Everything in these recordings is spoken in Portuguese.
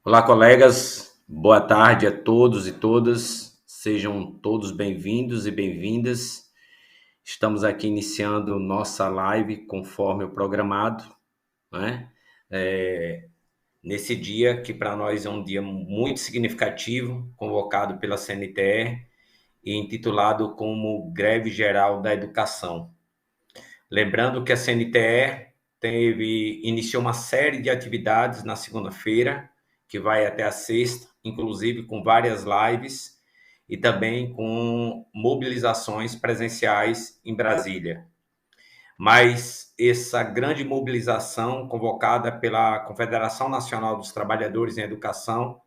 Olá, colegas. Boa tarde a todos e todas. Sejam todos bem-vindos e bem-vindas. Estamos aqui iniciando nossa live conforme o programado, né? Nesse dia que para nós é um dia muito significativo, convocado pela CNTE e intitulado como Greve Geral da Educação. Lembrando que a CNTE iniciou uma série de atividades na segunda-feira, que vai até a sexta, inclusive com várias lives e também com mobilizações presenciais em Brasília. Mas essa grande mobilização convocada pela Confederação Nacional dos Trabalhadores em Educação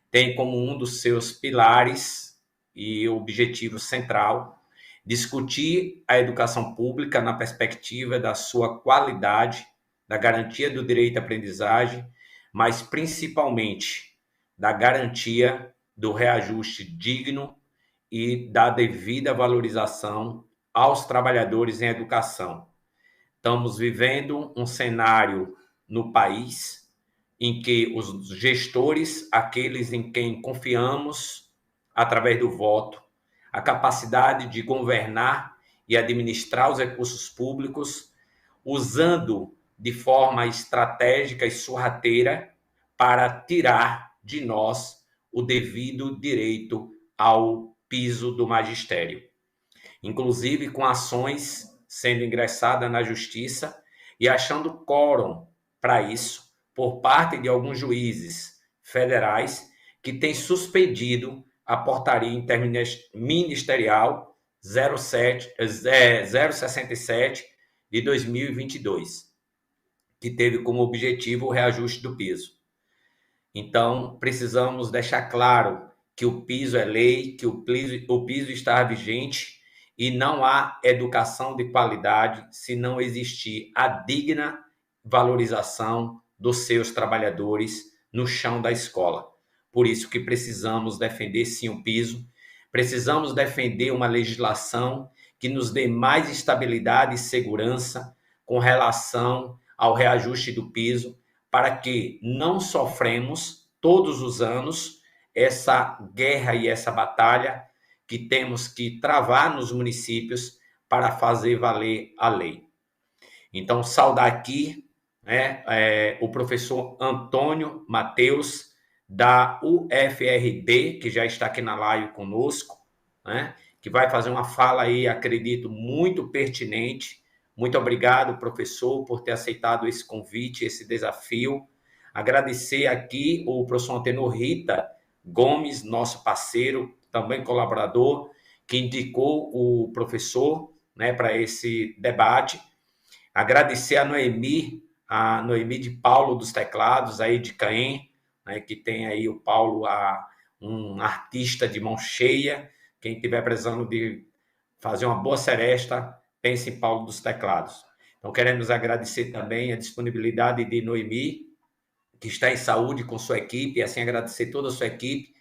tem como um dos seus pilares e objetivo central discutir a educação pública na perspectiva da sua qualidade, da garantia do direito à aprendizagem, mas principalmente da garantia do reajuste digno e da devida valorização aos trabalhadores em educação. Estamos vivendo um cenário no país em que os gestores, aqueles em quem confiamos através do voto, a capacidade de governar e administrar os recursos públicos, usando de forma estratégica e sorrateira para tirar de nós o devido direito ao piso do magistério, inclusive com ações sendo ingressadas na justiça e achando quórum para isso por parte de alguns juízes federais que têm suspendido a portaria interministerial 067 de 2022, que teve como objetivo o reajuste do piso. Então, precisamos deixar claro que o piso é lei, que o piso está vigente e não há educação de qualidade se não existir a digna valorização dos seus trabalhadores no chão da escola. Por isso que precisamos defender sim o piso, precisamos defender uma legislação que nos dê mais estabilidade e segurança com relação ao reajuste do piso, para que não sofremos todos os anos essa guerra e essa batalha que temos que travar nos municípios para fazer valer a lei. Então, saudar aqui, o professor Antônio Mateus, da UFRB, que já está aqui na live conosco, né, que vai fazer uma fala aí, acredito, muito pertinente. Muito obrigado, professor, por ter aceitado esse convite, esse desafio. Agradecer aqui o professor Antenor Rita Gomes, nosso parceiro, também colaborador, que indicou o professor, né, para esse debate. Agradecer a Noemi de Paulo dos Teclados, aí de Caém, né, que tem aí o Paulo, um artista de mão cheia. Quem estiver precisando de fazer uma boa seresta, pense em Paulo dos Teclados. Então, queremos agradecer também a disponibilidade de Noemi, que está em saúde com sua equipe, e assim agradecer toda a sua equipe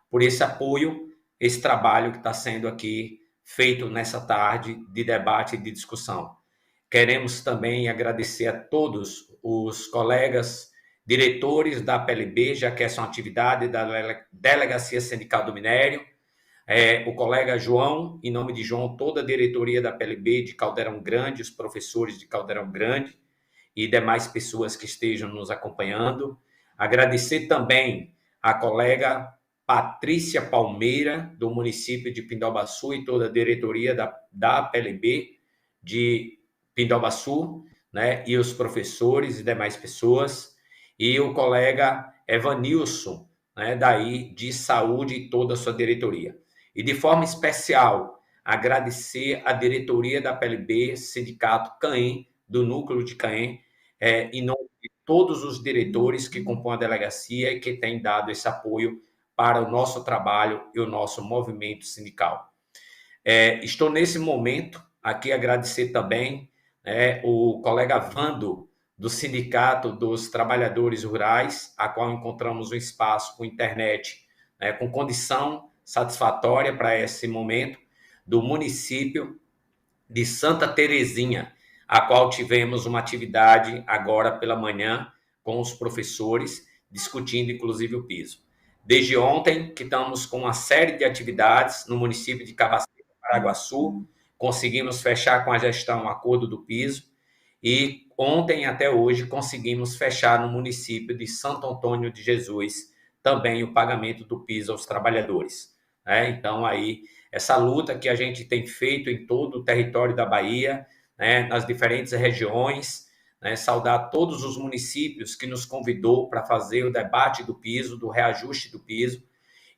por esse apoio, esse trabalho que está sendo aqui feito nessa tarde de debate e de discussão. Queremos também agradecer a todos os colegas diretores da PLB, já que essa é uma atividade da Delegacia Sindical do Minério, o colega João, em nome de João, toda a diretoria da PLB de Caldeirão Grande, os professores de Caldeirão Grande e demais pessoas que estejam nos acompanhando. Agradecer também a colega Patrícia Palmeira, do município de Pindobaçu, e toda a diretoria da PLB de Pindobaçu, né, e os professores e demais pessoas, e o colega Evanilson, né, daí de saúde e toda a sua diretoria. E de forma especial, agradecer a diretoria da PLB, Sindicato Caém, do Núcleo de Caém, em nome de todos os diretores que compõem a delegacia e que têm dado esse apoio para o nosso trabalho e o nosso movimento sindical. Estou nesse momento aqui agradecer também o colega Vando, do Sindicato dos Trabalhadores Rurais, a qual encontramos um espaço com internet, com condição satisfatória para esse momento, do município de Santa Terezinha, a qual tivemos uma atividade agora pela manhã com os professores, discutindo inclusive o piso. Desde ontem, que estamos com uma série de atividades no município de Cabaceiras, Paraguaçu, conseguimos fechar com a gestão um acordo do piso, e ontem até hoje conseguimos fechar no município de Santo Antônio de Jesus também o pagamento do piso aos trabalhadores. Né? Então, aí, essa luta que a gente tem feito em todo o território da Bahia, né, nas diferentes regiões, né, saudar todos os municípios que nos convidou para fazer o debate do piso, do reajuste do piso,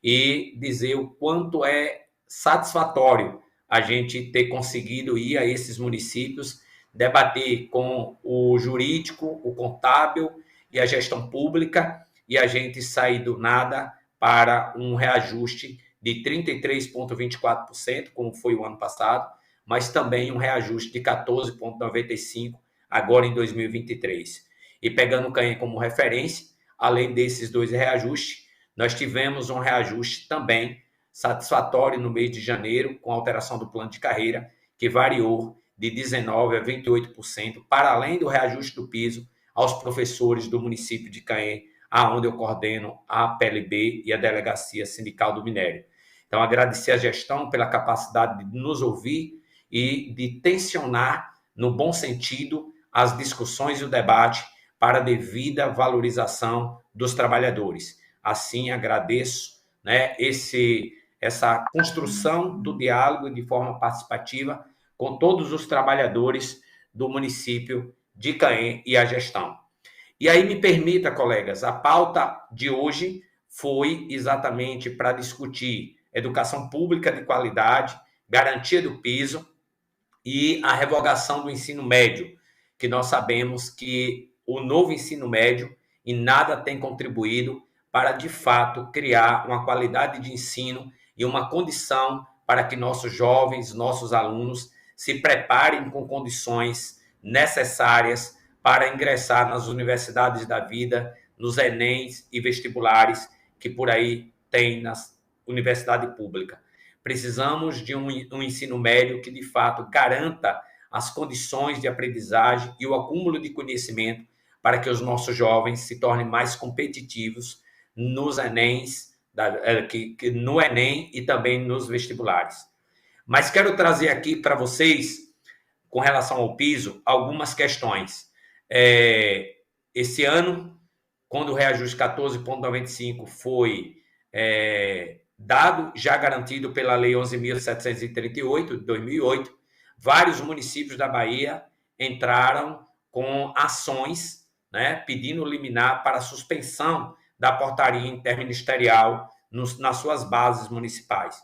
e dizer o quanto é satisfatório a gente ter conseguido ir a esses municípios, debater com o jurídico, o contábil e a gestão pública, e a gente sair do nada para um reajuste de 33,24%, como foi o ano passado, mas também um reajuste de 14,95% agora em 2023. E pegando o CAEM como referência, além desses dois reajustes, nós tivemos um reajuste também satisfatório no mês de janeiro, com alteração do plano de carreira, que variou de 19% a 28%, para além do reajuste do piso aos professores do município de Caém, aonde eu coordeno a PLB e a Delegacia Sindical do Minério. Então, agradecer a gestão pela capacidade de nos ouvir e de tensionar, no bom sentido, as discussões e o debate para a devida valorização dos trabalhadores. Assim, agradeço, né, essa construção do diálogo de forma participativa com todos os trabalhadores do município de Caém e a gestão. E aí me permita, colegas, a pauta de hoje foi exatamente para discutir educação pública de qualidade, garantia do piso e a revogação do ensino médio, que nós sabemos que o novo ensino médio em nada tem contribuído para, de fato, criar uma qualidade de ensino e uma condição para que nossos jovens, nossos alunos, se preparem com condições necessárias para ingressar nas universidades da vida, nos Enems e vestibulares que por aí tem na universidade pública. Precisamos de um ensino médio que, de fato, garanta as condições de aprendizagem e o acúmulo de conhecimento para que os nossos jovens se tornem mais competitivos nos Enems, no Enem e também nos vestibulares. Mas quero trazer aqui para vocês, com relação ao piso, algumas questões. Esse ano, quando o reajuste 14,95 foi dado, já garantido pela Lei 11.738, de 2008, vários municípios da Bahia entraram com ações, né, pedindo liminar para a suspensão da portaria interministerial nas suas bases municipais.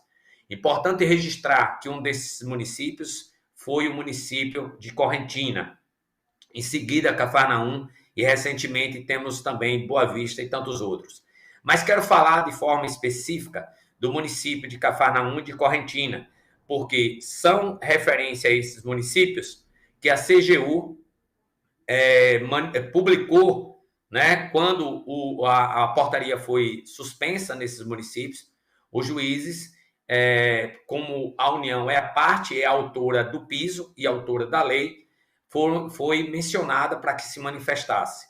Importante registrar que um desses municípios foi o município de Correntina, em seguida Cafarnaum, e recentemente temos também Boa Vista e tantos outros. Mas quero falar de forma específica do município de Cafarnaum e de Correntina, porque são referência a esses municípios que a CGU publicou, né, quando a portaria foi suspensa nesses municípios, os juízes, como a União é a parte, é a autora do piso e autora da lei, foi mencionada para que se manifestasse.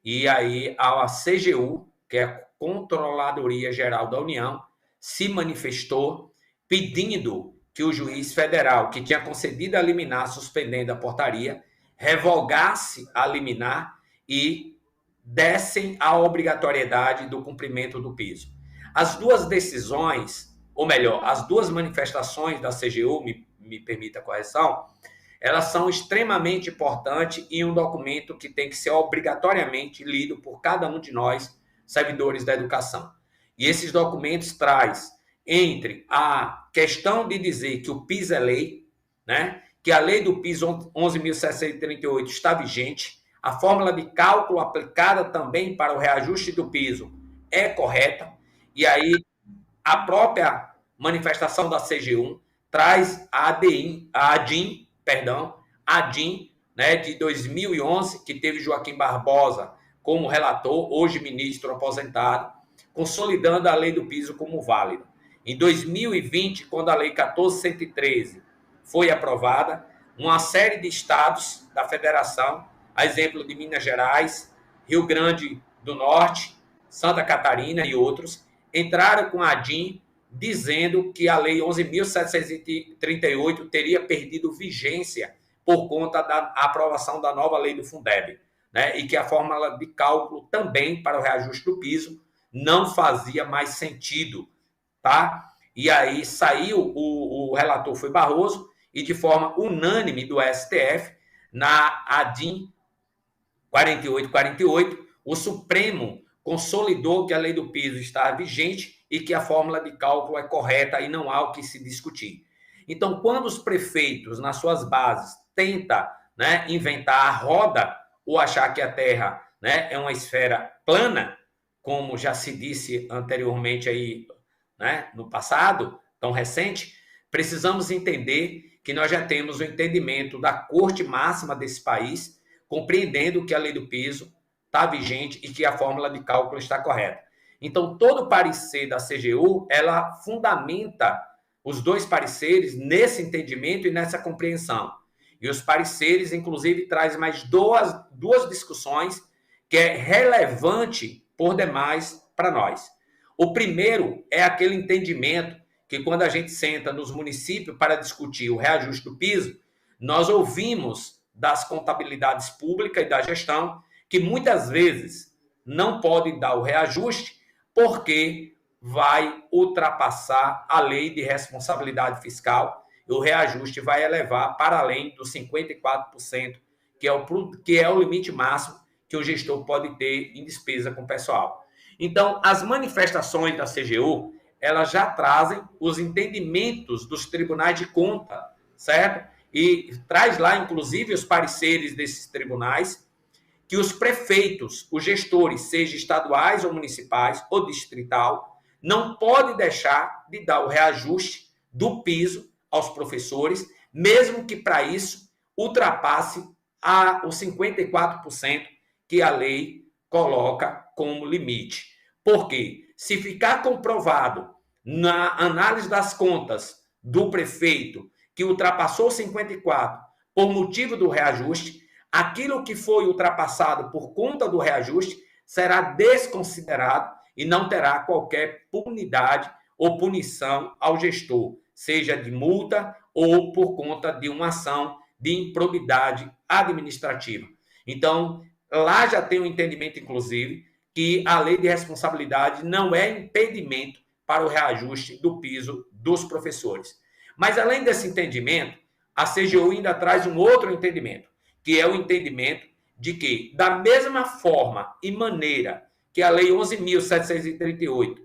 E aí a CGU, que é a Controladoria Geral da União, se manifestou pedindo que o juiz federal, que tinha concedido a liminar suspendendo a portaria, revogasse a liminar e dessem a obrigatoriedade do cumprimento do piso. As duas decisões, ou melhor, as duas manifestações da CGU, me permita a correção, elas são extremamente importantes em um documento que tem que ser obrigatoriamente lido por cada um de nós, servidores da educação. E esses documentos traz entre a questão de dizer que o piso é lei, né, que a lei do piso 11.638 está vigente, a fórmula de cálculo aplicada também para o reajuste do piso é correta, e aí a própria manifestação da CGU traz a ADIM, né, de 2011, que teve Joaquim Barbosa como relator, hoje ministro aposentado, consolidando a lei do piso como válida. Em 2020, quando a lei 14.113 foi aprovada, uma série de estados da federação, a exemplo de Minas Gerais, Rio Grande do Norte, Santa Catarina e outros, entraram com a ADIM dizendo que a Lei 11.738 teria perdido vigência por conta da aprovação da nova lei do Fundeb, né? E que a fórmula de cálculo também para o reajuste do piso não fazia mais sentido, tá? E aí saiu, o relator foi Barroso, e de forma unânime do STF, na ADIM 4848, o Supremo consolidou que a lei do piso está vigente e que a fórmula de cálculo é correta e não há o que se discutir. Então, quando os prefeitos, nas suas bases, tentam, né, inventar a roda ou achar que a Terra, né, é uma esfera plana, como já se disse anteriormente aí, né, no passado, tão recente, precisamos entender que nós já temos o entendimento da Corte Máxima desse país, compreendendo que a lei do piso está vigente e que a fórmula de cálculo está correta. Então, todo o parecer da CGU, ela fundamenta os dois pareceres nesse entendimento e nessa compreensão. E os pareceres, inclusive, trazem mais duas discussões que é relevante por demais para nós. O primeiro é aquele entendimento que quando a gente senta nos municípios para discutir o reajuste do piso, nós ouvimos das contabilidades públicas e da gestão que muitas vezes não pode dar o reajuste porque vai ultrapassar a lei de responsabilidade fiscal e o reajuste vai elevar para além dos 54%, que é o limite máximo que o gestor pode ter em despesa com o pessoal. Então, as manifestações da CGU, elas já trazem os entendimentos dos tribunais de conta, certo? E traz lá, inclusive, os pareceres desses tribunais, que os prefeitos, os gestores, sejam estaduais ou municipais ou distrital, não podem deixar de dar o reajuste do piso aos professores, mesmo que para isso ultrapasse os 54% que a lei coloca como limite. Por quê? Se ficar comprovado na análise das contas do prefeito que ultrapassou 54 por motivo do reajuste, aquilo que foi ultrapassado por conta do reajuste será desconsiderado e não terá qualquer punidade ou punição ao gestor, seja de multa ou por conta de uma ação de improbidade administrativa. Então, lá já tem um entendimento, inclusive, que a lei de responsabilidade não é impedimento para o reajuste do piso dos professores. Mas, além desse entendimento, a CGU ainda traz um outro entendimento, que é o entendimento de que, da mesma forma e maneira que a Lei 11.738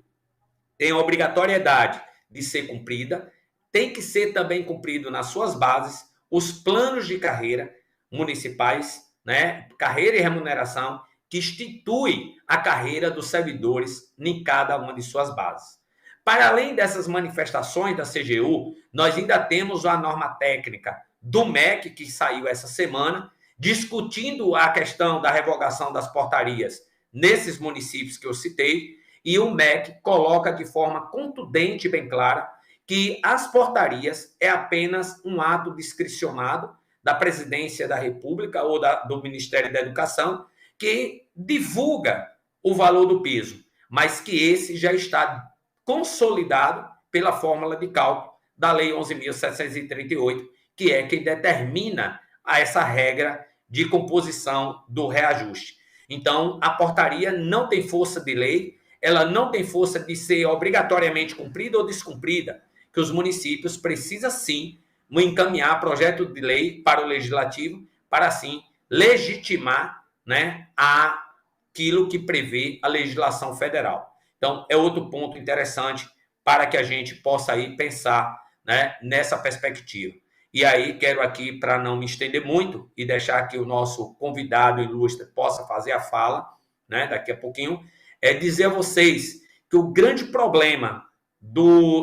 tem a obrigatoriedade de ser cumprida, tem que ser também cumprido nas suas bases os planos de carreira municipais, né, carreira e remuneração, que institui a carreira dos servidores em cada uma de suas bases. Para além dessas manifestações da CGU, nós ainda temos a norma técnica do MEC, que saiu essa semana, discutindo a questão da revogação das portarias nesses municípios que eu citei, e o MEC coloca de forma contundente e bem clara que as portarias é apenas um ato discricionado da Presidência da República ou do Ministério da Educação, que divulga o valor do piso, mas que esse já está consolidado pela fórmula de cálculo da Lei 11.738, que é quem determina essa regra de composição do reajuste. Então, a portaria não tem força de lei, ela não tem força de ser obrigatoriamente cumprida ou descumprida, que os municípios precisam, sim, encaminhar projeto de lei para o legislativo, para, assim, legitimar, né, aquilo que prevê a legislação federal. Então, é outro ponto interessante para que a gente possa aí pensar, né, nessa perspectiva. E aí, quero aqui, para não me estender muito e deixar que o nosso convidado ilustre possa fazer a fala, né, daqui a pouquinho, é dizer a vocês que o grande problema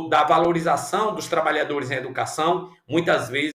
da valorização dos trabalhadores em educação, muitas vezes,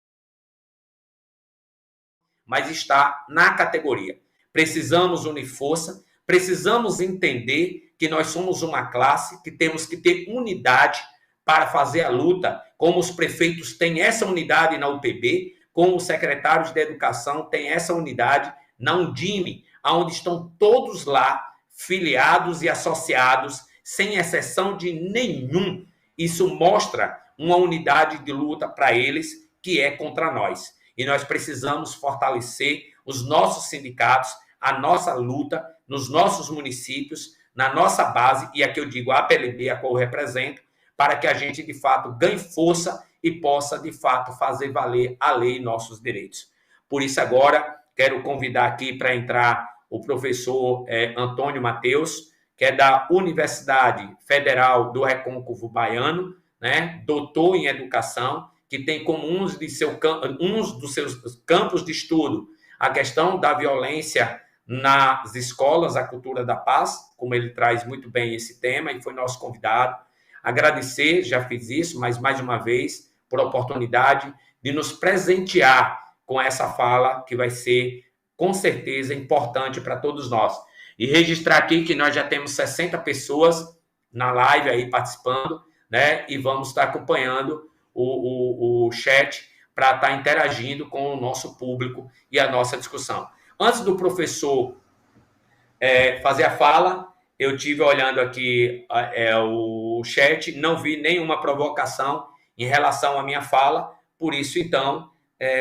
mas está na categoria. Precisamos unir força, precisamos entender que nós somos uma classe, que temos que ter unidade para fazer a luta, como os prefeitos têm essa unidade na UPB, como os secretários de educação têm essa unidade na Undime, onde estão todos lá filiados e associados, sem exceção de nenhum. Isso mostra uma unidade de luta para eles, que é contra nós. E nós precisamos fortalecer os nossos sindicatos, a nossa luta nos nossos municípios, na nossa base, e aqui eu digo a APLB, a qual eu represento, para que a gente, de fato, ganhe força e possa, de fato, fazer valer a lei e nossos direitos. Por isso, agora, quero convidar aqui para entrar o professor Antônio Mateus, que é da Universidade Federal do Recôncavo Baiano, né? Doutor em educação, que tem como um dos seus campos de estudo a questão da violência nas escolas, a cultura da paz, como ele traz muito bem esse tema e foi nosso convidado. Agradecer, já fiz isso, mas mais uma vez, por a oportunidade de nos presentear com essa fala que vai ser, com certeza, importante para todos nós. E registrar aqui que nós já temos 60 pessoas na live aí participando, né? E vamos estar acompanhando o chat para estar interagindo com o nosso público e a nossa discussão. Antes do professor fazer a fala, eu tive olhando aqui o chat, não vi nenhuma provocação em relação à minha fala, por isso, então,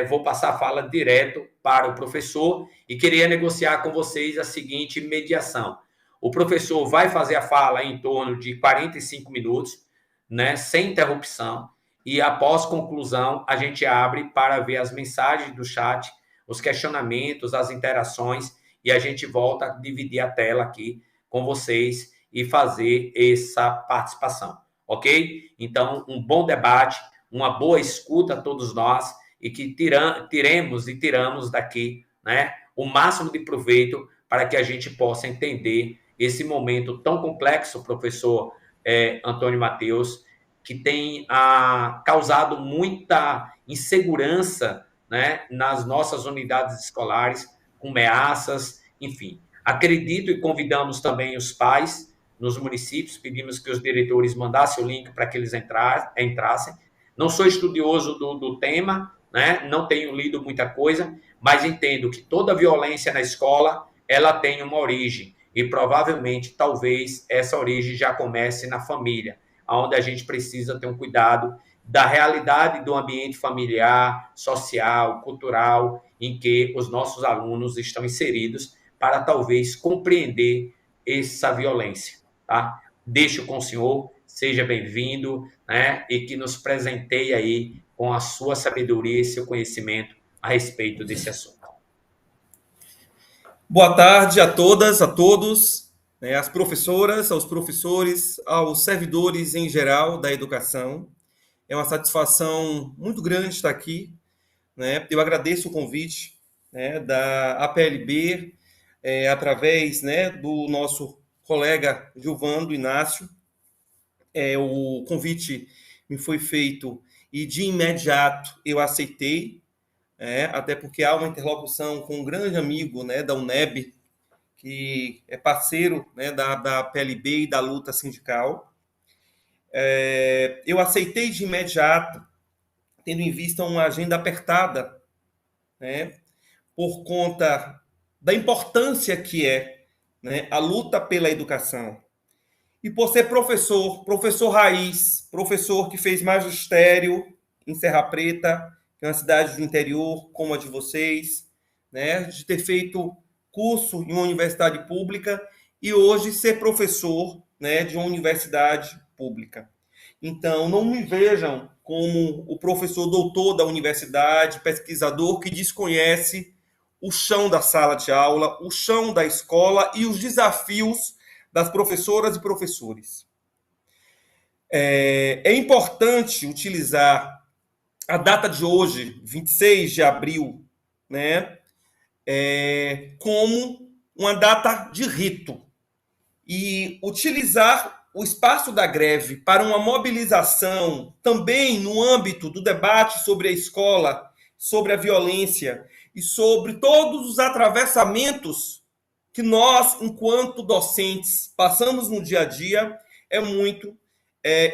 vou passar a fala direto para o professor e queria negociar com vocês a seguinte mediação. O professor vai fazer a fala em torno de 45 minutos, né, sem interrupção, e após conclusão, a gente abre para ver as mensagens do chat, os questionamentos, as interações, e a gente volta a dividir a tela aqui com vocês e fazer essa participação, ok? Então, um bom debate, uma boa escuta a todos nós e que tiremos e tiramos daqui, né, o máximo de proveito para que a gente possa entender esse momento tão complexo, professor Antônio Mateus, que tem causado muita insegurança, né, nas nossas unidades escolares, com ameaças, enfim. Acredito e convidamos também os pais nos municípios, pedimos que os diretores mandassem o link para que eles entrassem. Não sou estudioso do tema, né, não tenho lido muita coisa, mas entendo que toda violência na escola, ela tem uma origem, e provavelmente, talvez, essa origem já comece na família, onde a gente precisa ter um cuidado da realidade do ambiente familiar, social, cultural, em que os nossos alunos estão inseridos para talvez compreender essa violência, tá? Deixo com o senhor, seja bem-vindo, né? E que nos presenteie aí com a sua sabedoria e seu conhecimento a respeito desse assunto. Boa tarde a todas, a todos, né, às professoras, aos professores, aos servidores em geral da educação. É uma satisfação muito grande estar aqui, né? Eu agradeço o convite, né, da APLB, através, né, do nosso colega Gilvando Inácio. O convite me foi feito e de imediato eu aceitei, até porque há uma interlocução com um grande amigo, né, da UNEB, que é parceiro, né, da PLB e da luta sindical. Eu aceitei de imediato, tendo em vista uma agenda apertada, né, por conta da importância que é, né, a luta pela educação. E por ser professor raiz, professor que fez magistério em Serra Preta, que é uma cidade do interior como a de vocês, né, de ter feito curso em uma universidade pública e hoje ser professor, né, de uma universidade pública. Então, não me vejam como o professor doutor da universidade, pesquisador que desconhece o chão da sala de aula, o chão da escola e os desafios das professoras e professores. É importante utilizar a data de hoje, 26 de abril, né, como uma data de rito e utilizar o espaço da greve para uma mobilização também no âmbito do debate sobre a escola, sobre a violência e sobre todos os atravessamentos que nós, enquanto docentes, passamos no dia a dia, é muito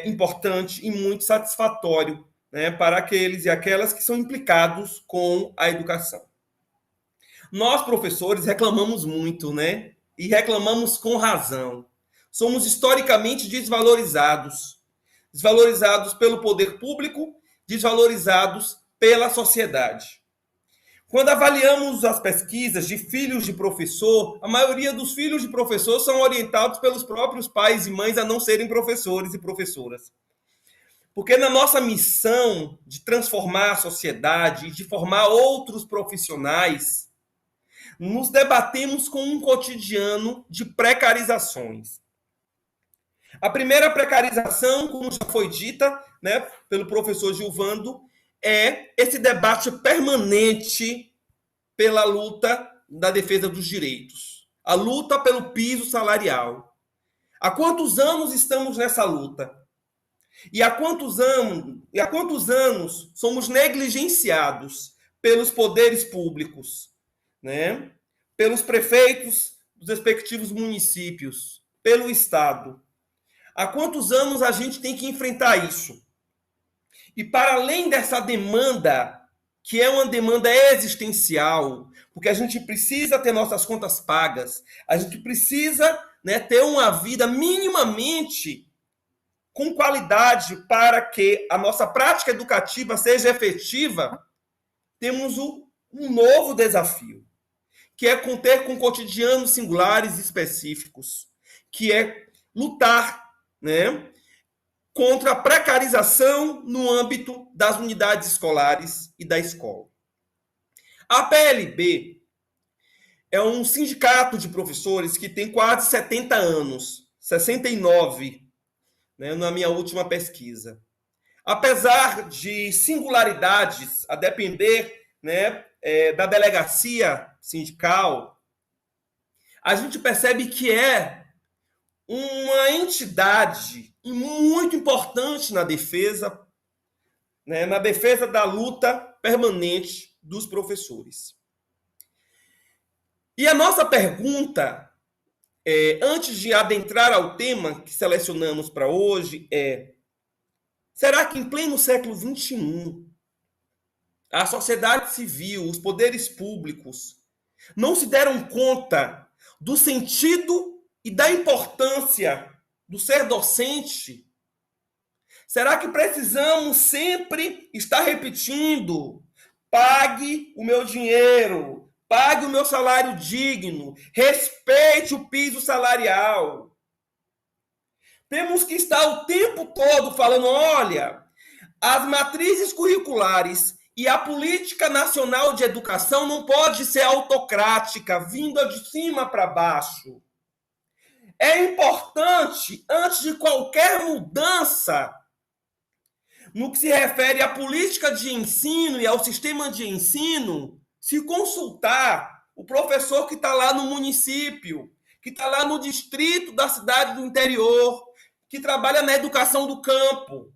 importante e muito satisfatório, né, para aqueles e aquelas que são implicados com a educação. Nós, professores, reclamamos muito, né? e reclamamos com razão. Somos historicamente desvalorizados. Desvalorizados pelo poder público, desvalorizados pela sociedade. Quando avaliamos as pesquisas de filhos de professor, a maioria dos filhos de professor são orientados pelos próprios pais e mães a não serem professores e professoras. Porque na nossa missão de transformar a sociedade e de formar outros profissionais, nos debatemos com um cotidiano de precarizações. A primeira precarização, como já foi dita, né, pelo professor Gilvando, é esse debate permanente pela luta da defesa dos direitos. A luta pelo piso salarial. Há quantos anos estamos nessa luta? E há quantos anos somos negligenciados pelos poderes públicos, né? Pelos prefeitos dos respectivos municípios, pelo Estado? Há quantos anos a gente tem que enfrentar isso? E para além dessa demanda, que é uma demanda existencial, porque a gente precisa ter nossas contas pagas, a gente precisa, né, ter uma vida minimamente com qualidade para que a nossa prática educativa seja efetiva, temos um novo desafio, que é conter com cotidianos singulares e específicos, que é lutar, né, contra a precarização no âmbito das unidades escolares e da escola. A PLB é um sindicato de professores que tem quase 70 anos, 69, né, na minha última pesquisa. Apesar de singularidades, a depender, né, da delegacia sindical, a gente percebe que é uma entidade muito importante na defesa, né, na defesa da luta permanente dos professores. E a nossa pergunta, antes de adentrar ao tema que selecionamos para hoje, será que em pleno século XXI, a sociedade civil, os poderes públicos, não se deram conta do sentido e da importância do ser docente? Será que precisamos sempre estar repetindo: pague o meu dinheiro, pague o meu salário digno, respeite o piso salarial? Temos que estar o tempo todo falando: olha, as matrizes curriculares e a política nacional de educação não pode ser autocrática, vinda de cima para baixo. É importante, antes de qualquer mudança, no que se refere à política de ensino e ao sistema de ensino, se consultar o professor que está lá no município, que está lá no distrito da cidade do interior, que trabalha na educação do campo.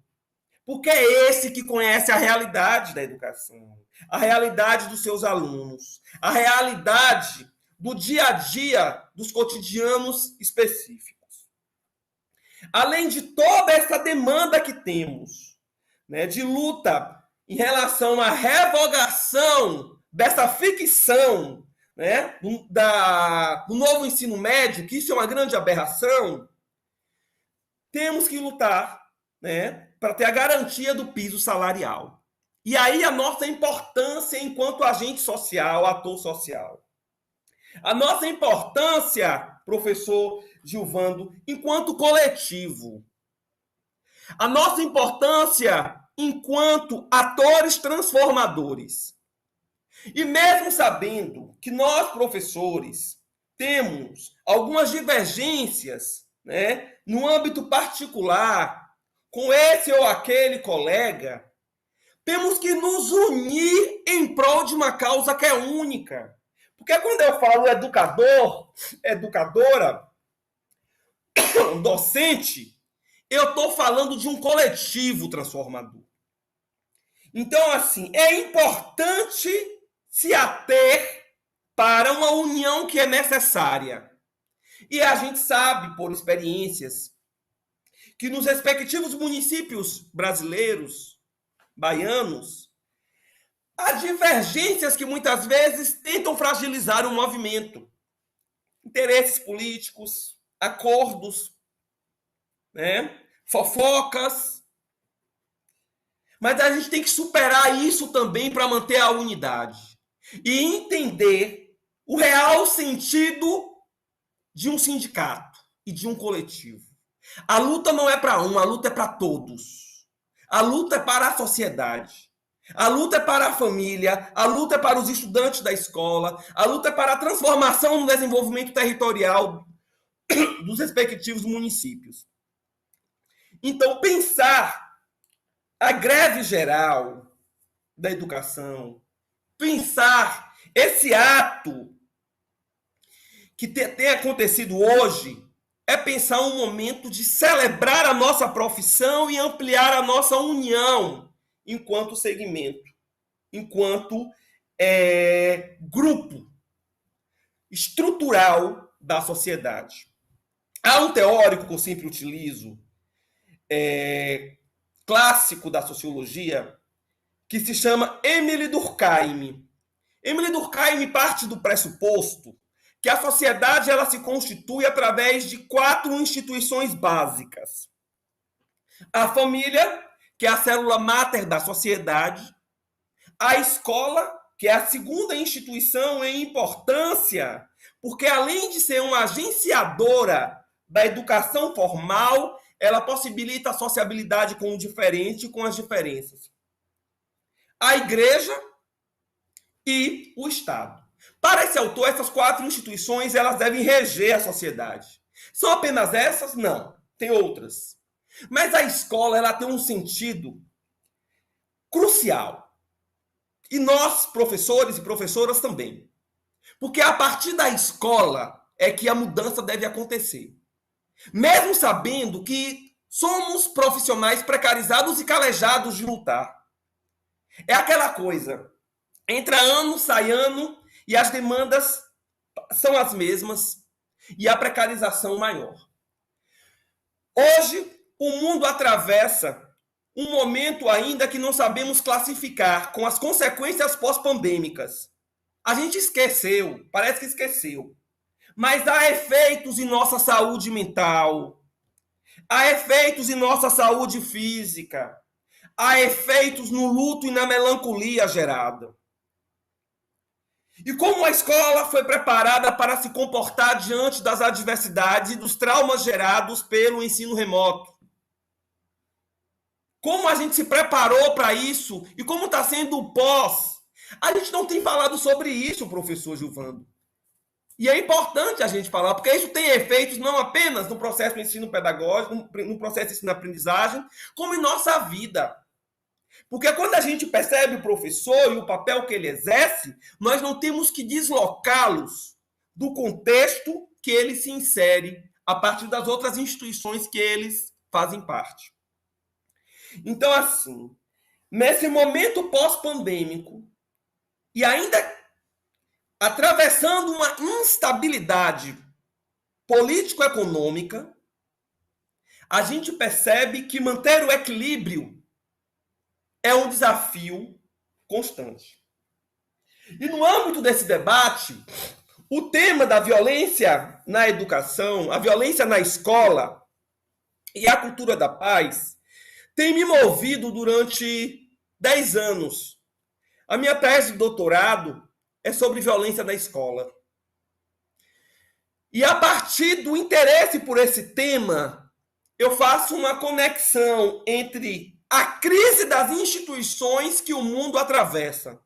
Porque é esse que conhece a realidade da educação, a realidade dos seus alunos, a realidade do dia a dia, dos cotidianos específicos. Além de toda essa demanda que temos, né, de luta em relação à revogação dessa ficção, né, do novo ensino médio, que isso é uma grande aberração, temos que lutar, né, para ter a garantia do piso salarial. E aí a nossa importância enquanto agente social, ator social. A nossa importância, professor Gilvando, enquanto coletivo. A nossa importância enquanto atores transformadores. E mesmo sabendo que nós, professores, temos algumas divergências, né, no âmbito particular, com esse ou aquele colega, temos que nos unir em prol de uma causa que é única. Porque quando eu falo educador, educadora, docente, eu estou falando de um coletivo transformador. Então, assim, é importante se ater para uma união que é necessária. E a gente sabe, por experiências, que nos respectivos municípios brasileiros, baianos, há divergências que muitas vezes tentam fragilizar o movimento. interesses políticos, acordos, né? Fofocas. Mas a gente tem que superar isso também para manter a unidade e entender o real sentido de um sindicato e de um coletivo. A luta não é para um, a luta é para todos. A luta é para a sociedade. A luta é para a família, a luta é para os estudantes da escola, a luta é para a transformação no desenvolvimento territorial dos respectivos municípios. Então, pensar a greve geral da educação, pensar esse ato que tem acontecido hoje, é pensar um momento de celebrar a nossa profissão e ampliar a nossa união enquanto segmento, enquanto grupo estrutural da sociedade. Há um teórico que eu sempre utilizo, clássico da sociologia, que se chama Émile Durkheim. Émile Durkheim parte do pressuposto que a sociedade ela se constitui através de 4 instituições básicas. A família, que é a célula máter da sociedade, a escola, que é a segunda instituição em importância, porque além de ser uma agenciadora da educação formal, ela possibilita a sociabilidade com o diferente e com as diferenças. A igreja e o Estado. Para esse autor, essas 4 instituições elas devem reger a sociedade. São apenas essas? Não. Tem outras. Mas a escola ela tem um sentido crucial. E nós, professores e professoras, também. Porque a partir da escola é que a mudança deve acontecer. Mesmo sabendo que somos profissionais precarizados e calejados de lutar. É aquela coisa. Entra ano, sai ano, e as demandas são as mesmas, e a precarização maior. Hoje, o mundo atravessa um momento ainda que não sabemos classificar com as consequências pós-pandêmicas. A gente esqueceu, parece que esqueceu. Mas há efeitos em nossa saúde mental, há efeitos em nossa saúde física, há efeitos no luto e na melancolia gerada. E como a escola foi preparada para se comportar diante das adversidades e dos traumas gerados pelo ensino remoto? Como a gente se preparou para isso e como está sendo o pós? A gente não tem falado sobre isso, professor Gilvando. E é importante a gente falar, porque isso tem efeitos não apenas no processo de ensino pedagógico, no processo de ensino-aprendizagem, como em nossa vida. Porque quando a gente percebe o professor e o papel que ele exerce, nós não temos que deslocá-los do contexto que ele se insere a partir das outras instituições que eles fazem parte. Então, assim, nesse momento pós-pandêmico, e ainda atravessando uma instabilidade político-econômica, a gente percebe que manter o equilíbrio é um desafio constante. E no âmbito desse debate, o tema da violência na educação, a violência na escola e a cultura da paz tem me movido durante 10 anos. A minha tese de doutorado é sobre violência na escola. E a partir do interesse por esse tema, eu faço uma conexão entre a crise das instituições que o mundo atravessa.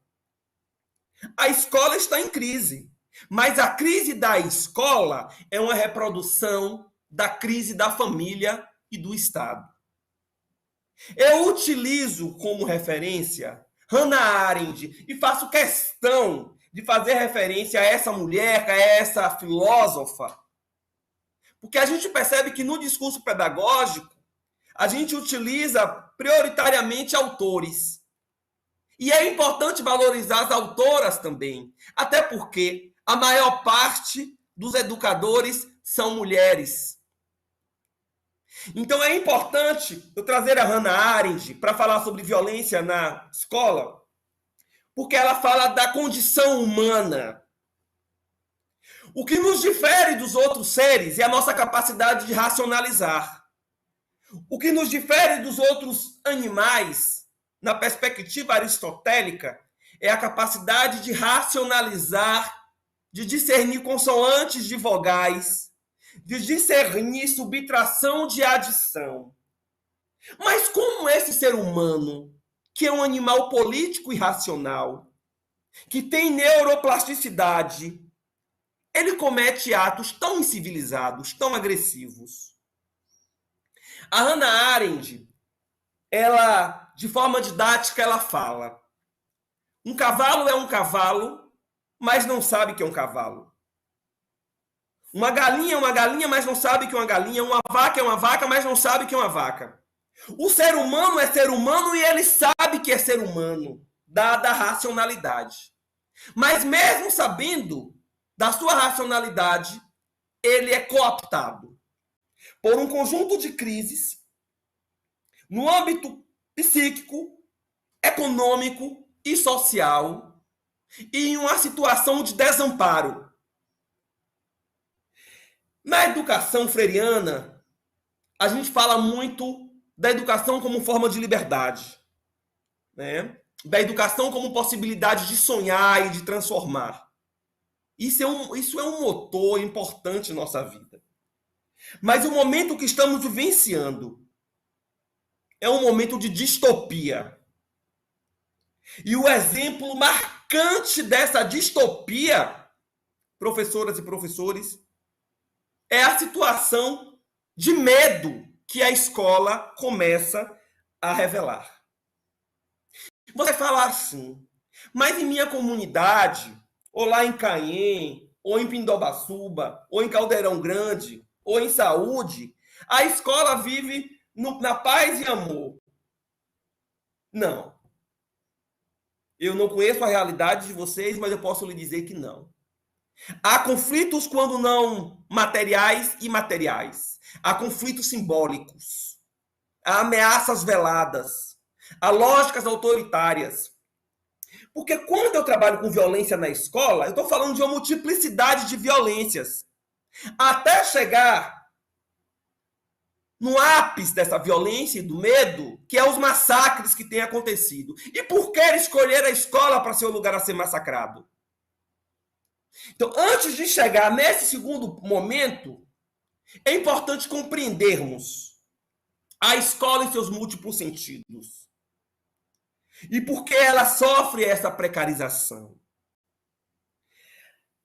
A escola está em crise, mas a crise da escola é uma reprodução da crise da família e do Estado. Eu utilizo como referência Hannah Arendt e faço questão de fazer referência a essa mulher, a essa filósofa, porque a gente percebe que no discurso pedagógico a gente utiliza prioritariamente autores. E é importante valorizar as autoras também, até porque a maior parte dos educadores são mulheres. Então é importante eu trazer a Hannah Arendt para falar sobre violência na escola, porque ela fala da condição humana. O que nos difere dos outros seres é a nossa capacidade de racionalizar. O que nos difere dos outros animais, na perspectiva aristotélica, é a capacidade de racionalizar, de discernir consoantes de vogais, de discernir subtração de adição. Mas como esse ser humano, que é um animal político e racional, que tem neuroplasticidade, ele comete atos tão incivilizados, tão agressivos? A Hannah Arendt, ela, de forma didática, ela fala: um cavalo é um cavalo, mas não sabe que é um cavalo. Uma galinha é uma galinha, mas não sabe que é uma galinha. Uma vaca é uma vaca, mas não sabe que é uma vaca. O ser humano é ser humano e ele sabe que é ser humano, dada a racionalidade. Mas mesmo sabendo da sua racionalidade, ele é cooptado por um conjunto de crises no âmbito psíquico, econômico e social e em uma situação de desamparo. Na educação freiriana, a gente fala muito da educação como forma de liberdade, né? Da educação como possibilidade de sonhar e de transformar. Isso é um motor importante em nossa vida. Mas o momento que estamos vivenciando é um momento de distopia. E o exemplo marcante dessa distopia, professoras e professores, é a situação de medo que a escola começa a revelar. Você fala assim, mas em minha comunidade, ou lá em Caém, ou em Pindobaçuba, ou em Caldeirão Grande, ou em Saúde, a escola vive na paz e amor. Não. Eu não conheço a realidade de vocês, mas eu posso lhe dizer que não. Há conflitos, quando não materiais e materiais. Há conflitos simbólicos. Há ameaças veladas. Há lógicas autoritárias. Porque quando eu trabalho com violência na escola, eu estou falando de uma multiplicidade de violências. Até chegar no ápice dessa violência e do medo, que é os massacres que têm acontecido. E por que escolher a escola para ser o lugar a ser massacrado? Então, antes de chegar nesse segundo momento, é importante compreendermos a escola em seus múltiplos sentidos. E por que ela sofre essa precarização?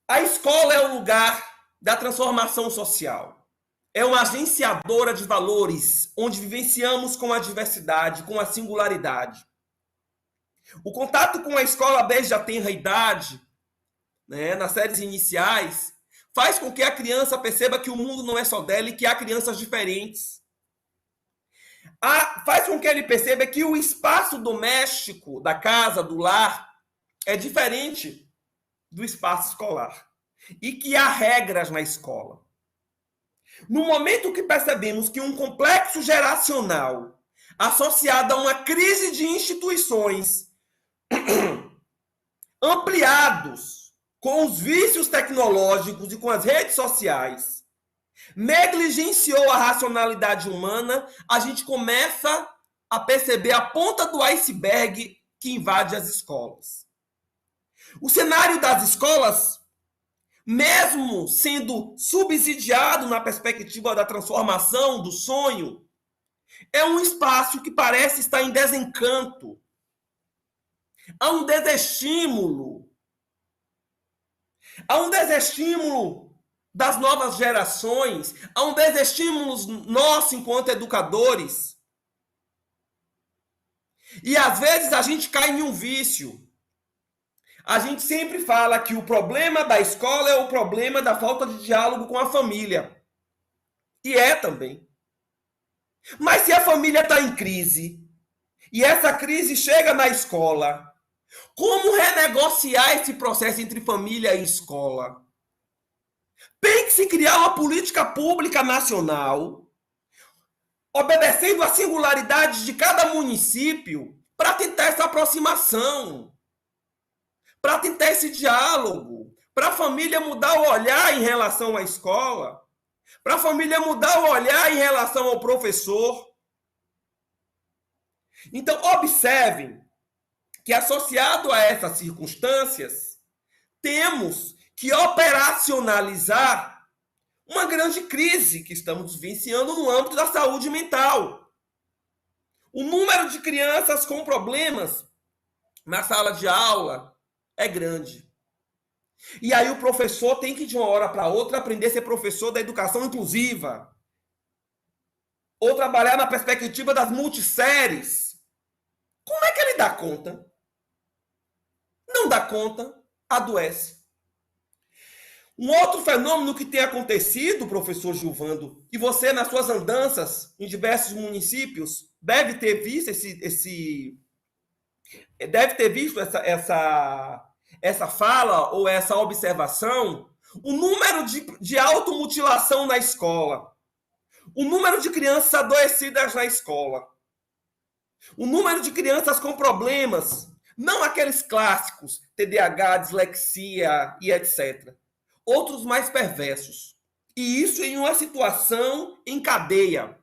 A escola é o lugar da transformação social. É uma agenciadora de valores, onde vivenciamos com a diversidade, com a singularidade. O contato com a escola desde a tenra idade, né, nas séries iniciais, faz com que a criança perceba que o mundo não é só dela e que há crianças diferentes. Faz com que ele perceba que o espaço doméstico da casa, do lar, é diferente do espaço escolar. E que há regras na escola. No momento que percebemos que um complexo geracional associado a uma crise de instituições ampliados com os vícios tecnológicos e com as redes sociais negligenciou a racionalidade humana, a gente começa a perceber a ponta do iceberg que invade as escolas. O cenário das escolas, mesmo sendo subsidiado na perspectiva da transformação, do sonho, é um espaço que parece estar em desencanto. Há um desestímulo. Há um desestímulo das novas gerações. Há um desestímulo nosso enquanto educadores. E às vezes a gente cai em um vício. A gente sempre fala que o problema da escola é o problema da falta de diálogo com a família. E é também. Mas se a família está em crise, e essa crise chega na escola, como renegociar esse processo entre família e escola? Tem que se criar uma política pública nacional, obedecendo às singularidades de cada município, para tentar essa aproximação, para tentar esse diálogo, para a família mudar o olhar em relação à escola, para a família mudar o olhar em relação ao professor. Então, observem que, associado a essas circunstâncias, temos que operacionalizar uma grande crise que estamos vivenciando no âmbito da saúde mental. O número de crianças com problemas na sala de aula é grande. E aí o professor tem que, de uma hora para outra, aprender a ser professor da educação inclusiva. Ou trabalhar na perspectiva das multisséries. Como é que ele dá conta? Não dá conta, adoece. Um outro fenômeno que tem acontecido, professor Gilvando, e você, nas suas andanças em diversos municípios, deve ter visto essa fala ou essa observação, o número de automutilação na escola, o número de crianças adoecidas na escola, o número de crianças com problemas, não aqueles clássicos, TDAH, dislexia e etc. Outros mais perversos. E isso em uma situação em cadeia.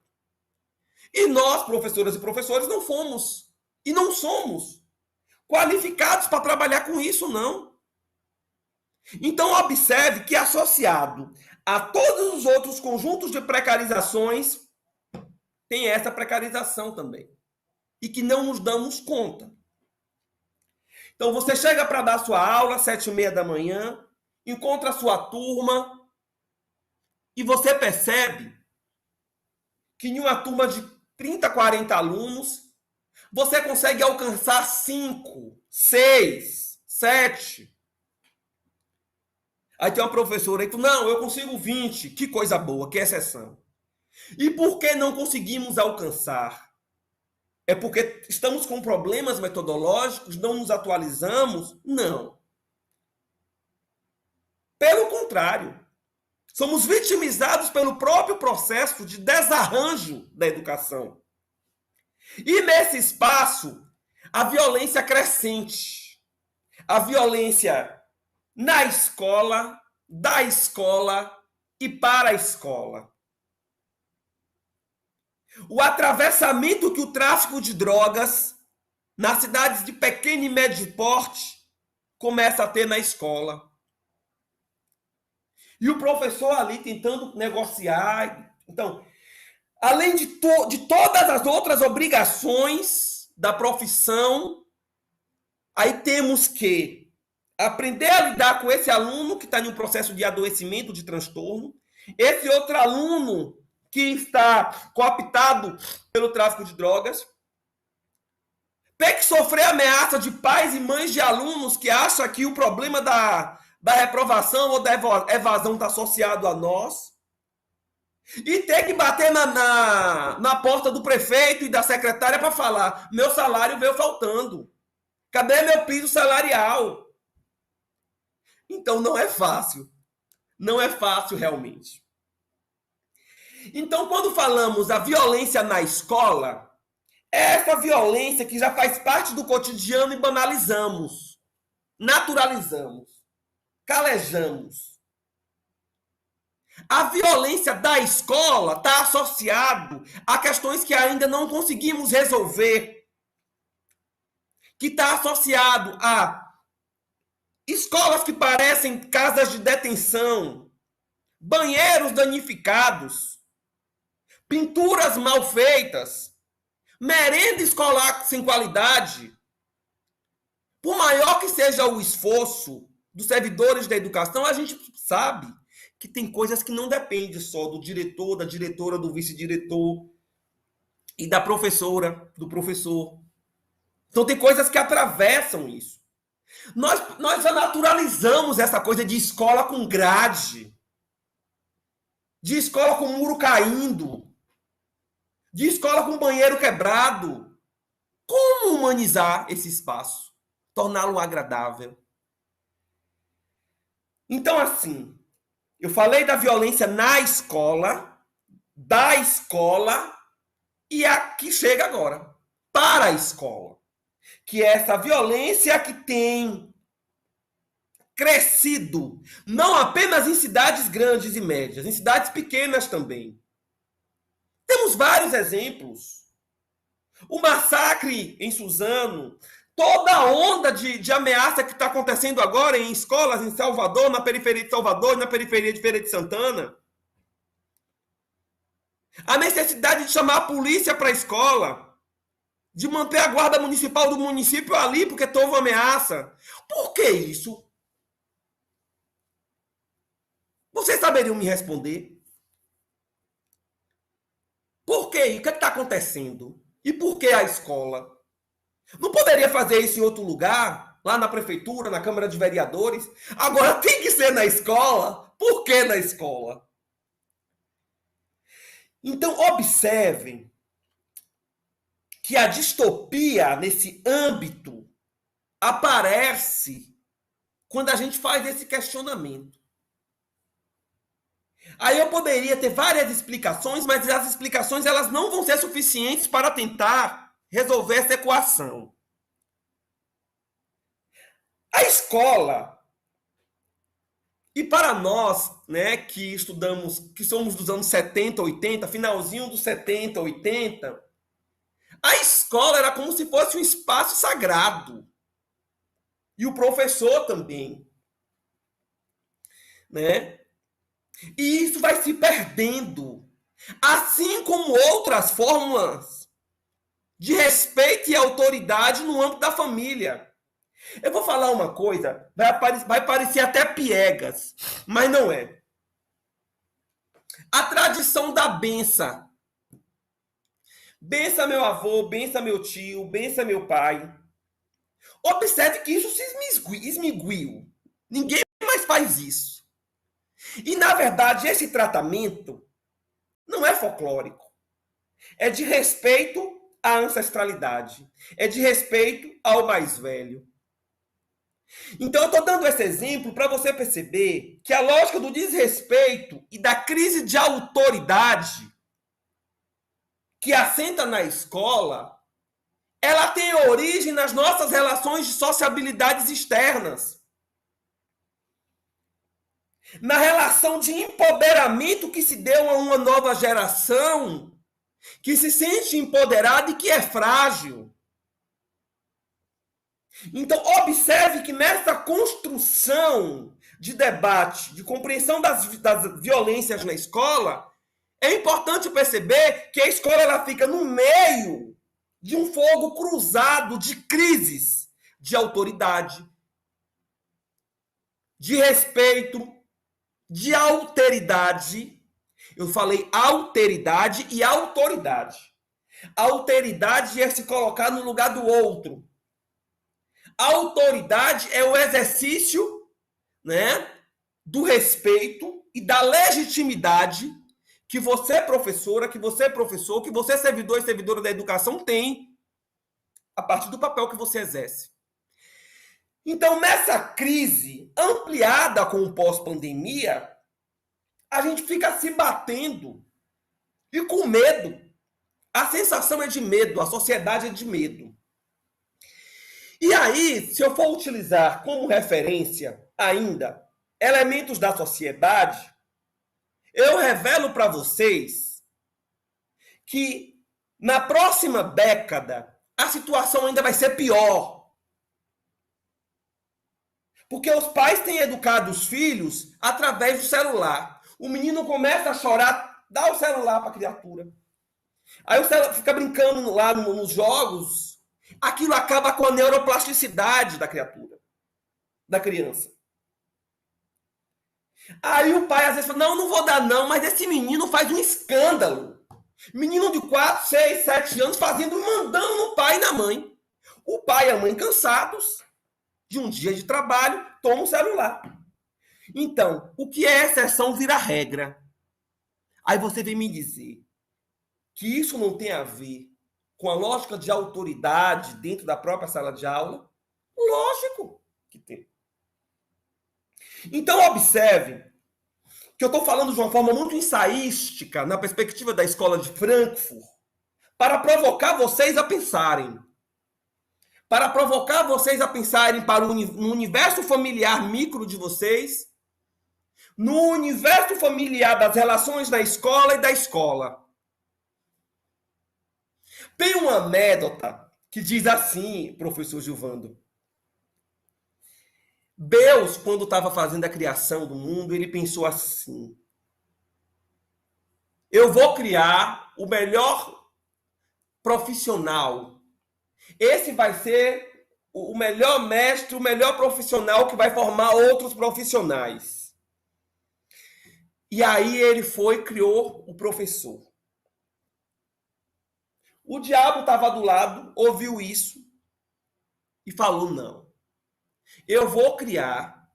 E nós, professoras e professores, não fomos e não somos qualificados para trabalhar com isso, não. Então, observe que, associado a todos os outros conjuntos de precarizações, tem essa precarização também. E que não nos damos conta. Então, você chega para dar sua aula, 7h30 da manhã, encontra a sua turma, e você percebe que em uma turma de 30, 40 alunos, você consegue alcançar 5, 6, 7. Aí tem uma professora aí que fala, não, eu consigo 20. Que coisa boa, que exceção. E por que não conseguimos alcançar? É porque estamos com problemas metodológicos, não nos atualizamos? Não. Pelo contrário. Somos vitimizados pelo próprio processo de desarranjo da educação. E nesse espaço, a violência crescente. A violência na escola, da escola e para a escola. O atravessamento que o tráfico de drogas nas cidades de pequeno e médio porte começa a ter na escola. E o professor ali tentando negociar. Então, além de todas as outras obrigações da profissão, aí temos que aprender a lidar com esse aluno que está em um processo de adoecimento, de transtorno, esse outro aluno que está cooptado pelo tráfico de drogas, tem que sofrer ameaça de pais e mães de alunos que acham que o problema da reprovação ou da evasão está associado a nós, e ter que bater na porta do prefeito e da secretária para falar, meu salário veio faltando, cadê meu piso salarial? Então não é fácil, não é fácil realmente. Então, quando falamos da violência na escola, é essa violência que já faz parte do cotidiano e banalizamos, naturalizamos, calejamos. A violência da escola está associado a questões que ainda não conseguimos resolver, que está associado a escolas que parecem casas de detenção, banheiros danificados, pinturas mal feitas, merenda escolar sem qualidade. Por maior que seja o esforço dos servidores da educação, a gente sabe que tem coisas que não dependem só do diretor, da diretora, do vice-diretor e da professora, do professor. Então tem coisas que atravessam isso. Nós já naturalizamos essa coisa de escola com grade, de escola com muro caindo, de escola com banheiro quebrado. Como humanizar esse espaço? Torná-lo agradável? Então, assim, eu falei da violência na escola, da escola, e aqui chega agora, para a escola. Que é essa violência que tem crescido, não apenas em cidades grandes e médias, em cidades pequenas também. Temos vários exemplos. O massacre em Suzano, toda a onda de ameaça que está acontecendo agora em escolas em Salvador, na periferia de Salvador, na periferia de Feira de Santana. A necessidade de chamar a polícia para a escola, de manter a guarda municipal do município ali porque houve uma ameaça. Por que isso? Vocês saberiam me responder? Por quê? O que está acontecendo? E por que a escola? Não poderia fazer isso em outro lugar? Lá na prefeitura, na Câmara de Vereadores? Agora tem que ser na escola? Por que na escola? Então, observem que a distopia nesse âmbito aparece quando a gente faz esse questionamento. Aí eu poderia ter várias explicações, mas as explicações elas não vão ser suficientes para tentar resolver essa equação. A escola, e para nós, né, que estudamos, que somos dos anos 70, 80, finalzinho dos 70, 80, a escola era como se fosse um espaço sagrado. E o professor também, né? E isso vai se perdendo, assim como outras fórmulas de respeito e autoridade no âmbito da família. Eu vou falar uma coisa, vai parecer até piegas, mas não é. A tradição da benção. Bença meu avô, bença meu tio, bença meu pai. Observe que isso se esmiguiu. Ninguém mais faz isso. E, na verdade, esse tratamento não é folclórico. É de respeito à ancestralidade. É de respeito ao mais velho. Então, eu estou dando esse exemplo para você perceber que a lógica do desrespeito e da crise de autoridade que assenta na escola, ela tem origem nas nossas relações de sociabilidades externas. Na relação de empoderamento que se deu a uma nova geração que se sente empoderada e que é frágil. Então, observe que nessa construção de debate, de compreensão das violências na escola, é importante perceber que a escola ela fica no meio de um fogo cruzado de crises de autoridade, de respeito, de alteridade. Eu falei alteridade e autoridade. A alteridade é se colocar no lugar do outro. A autoridade é o exercício, né, do respeito e da legitimidade que você, professora, que você, professor, que você, servidor e servidora da educação, tem a partir do papel que você exerce. Então, nessa crise ampliada com o pós-pandemia, a gente fica se batendo e com medo. A sensação é de medo, a sociedade é de medo. E aí, se eu for utilizar como referência ainda elementos da sociedade, eu revelo para vocês que na próxima década a situação ainda vai ser pior. Porque os pais têm educado os filhos através do celular. O menino começa a chorar, dá o celular para a criatura. Aí o celular fica brincando lá nos jogos. Aquilo acaba com a neuroplasticidade da criatura, da criança. Aí o pai às vezes fala, não vou dar não, mas esse menino faz um escândalo. Menino de 4, 6, 7 anos fazendo, mandando no pai e na mãe. O pai e a mãe cansados de um dia de trabalho, tomam o celular. Então, o que é exceção vira regra. Aí você vem me dizer que isso não tem a ver com a lógica de autoridade dentro da própria sala de aula? Lógico que tem. Então, observe que eu estou falando de uma forma muito ensaística, na perspectiva da escola de Frankfurt, para provocar vocês a pensarem. para provocar vocês a pensarem para no universo familiar micro de vocês, no universo familiar das relações na escola e da escola. Tem uma anedota que diz assim, professor Gilvando. Deus, quando estava fazendo a criação do mundo, ele pensou assim: eu vou criar o melhor profissional. Esse vai ser o melhor mestre, o melhor profissional que vai formar outros profissionais. E aí ele foi e criou o professor. O diabo estava do lado, ouviu isso e falou: não, eu vou criar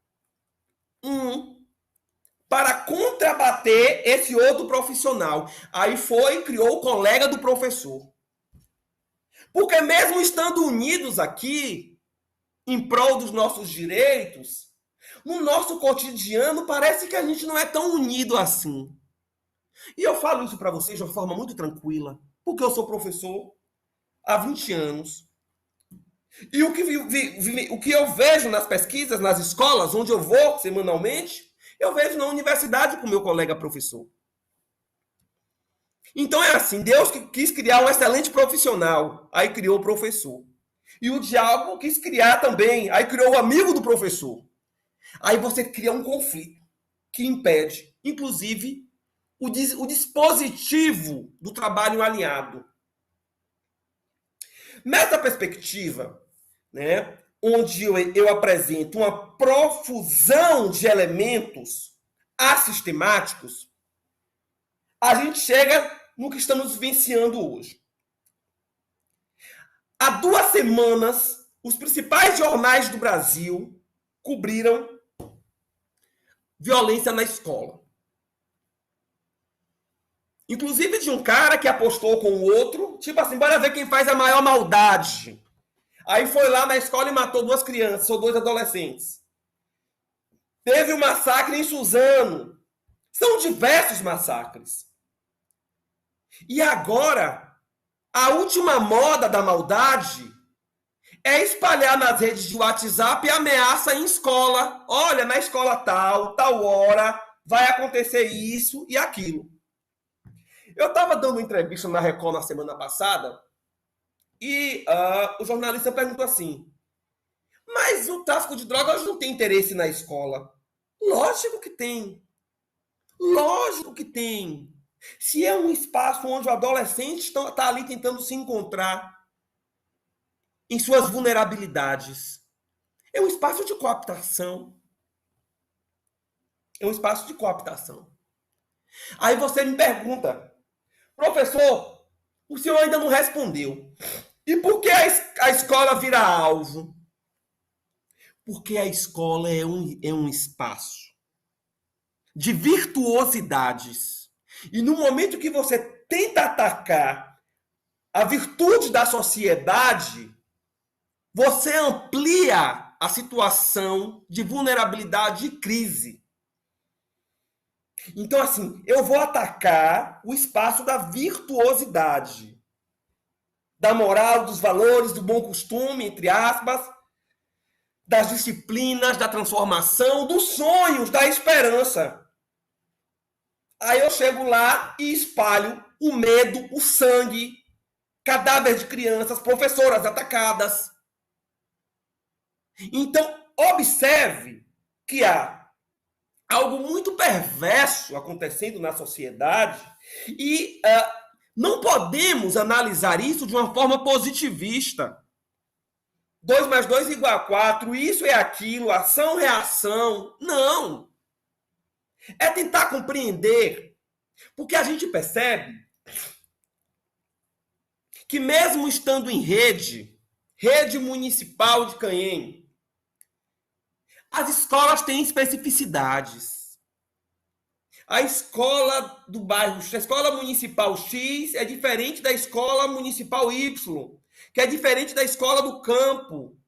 para contrabater esse outro profissional. Aí foi e criou o colega do professor. Porque mesmo estando unidos aqui, em prol dos nossos direitos, no nosso cotidiano parece que a gente não é tão unido assim. E eu falo isso para vocês de uma forma muito tranquila, porque eu sou professor há 20 anos. E o que eu vejo nas pesquisas, nas escolas, onde eu vou semanalmente, eu vejo na universidade com meu colega professor. Então é assim, Deus quis criar um excelente profissional, aí criou o professor. E o diabo quis criar também, aí criou o amigo do professor. Aí você cria um conflito que impede, inclusive, o dispositivo do trabalho alinhado. Nessa perspectiva, né, onde eu apresento uma profusão de elementos assistemáticos, a gente chega no que estamos vivenciando hoje. Há 2 semanas, os principais jornais do Brasil cobriram violência na escola. Inclusive de um cara que apostou com o outro, tipo assim, bora ver quem faz a maior maldade. Aí foi lá na escola e matou 2 crianças, ou 2 adolescentes. Teve um massacre em Suzano. São diversos massacres. E agora, a última moda da maldade é espalhar nas redes de WhatsApp ameaça em escola. Olha, na escola tal hora, vai acontecer isso e aquilo. Eu estava dando uma entrevista na Record na semana passada e o jornalista perguntou assim: mas o tráfico de drogas não tem interesse na escola? Lógico que tem. Lógico que tem. Se é um espaço onde o adolescente está ali tentando se encontrar em suas vulnerabilidades, é um espaço de cooptação. É um espaço de cooptação. Aí você me pergunta: professor, o senhor ainda não respondeu. E por que a escola vira alvo? Porque a escola é um espaço de virtuosidades. E no momento que você tenta atacar a virtude da sociedade, você amplia a situação de vulnerabilidade e crise. Então, assim, eu vou atacar o espaço da virtuosidade, da moral, dos valores, do bom costume, entre aspas, das disciplinas, da transformação, dos sonhos, da esperança. Aí eu chego lá e espalho o medo, o sangue, cadáveres de crianças, professoras atacadas. Então, observe que há algo muito perverso acontecendo na sociedade e não podemos analisar isso de uma forma positivista. 2 mais 2 igual a 4, isso é aquilo, ação, reação. Não. É tentar compreender, porque a gente percebe que mesmo estando em rede municipal de Canhem, as escolas têm especificidades. A escola do bairro, a escola municipal X é diferente da escola municipal Y, que é diferente da escola do campo.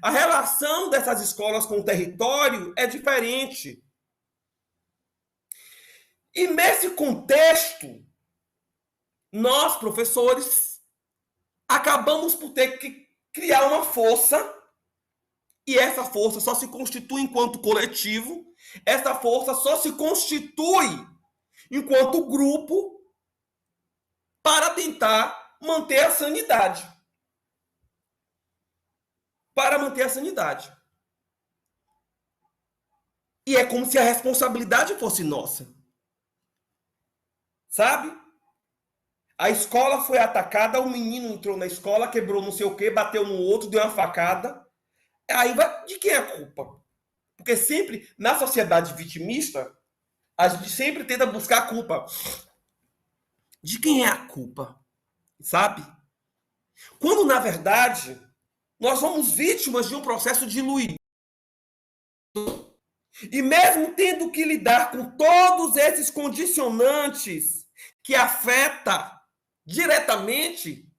A relação dessas escolas com o território é diferente. E nesse contexto, nós, professores, acabamos por ter que criar uma força, e essa força só se constitui enquanto coletivo, essa força só se constitui enquanto grupo para tentar manter a sanidade. Para manter a sanidade. E é como se a responsabilidade fosse nossa. Sabe? A escola foi atacada, o menino entrou na escola, quebrou não sei o quê, bateu no outro, deu uma facada. Aí vai, de quem é a culpa? Porque sempre, na sociedade vitimista, a gente sempre tenta buscar a culpa. De quem é a culpa? Sabe? Quando, na verdade, nós somos vítimas de um processo diluído. E mesmo tendo que lidar com todos esses condicionantes que afetam diretamente,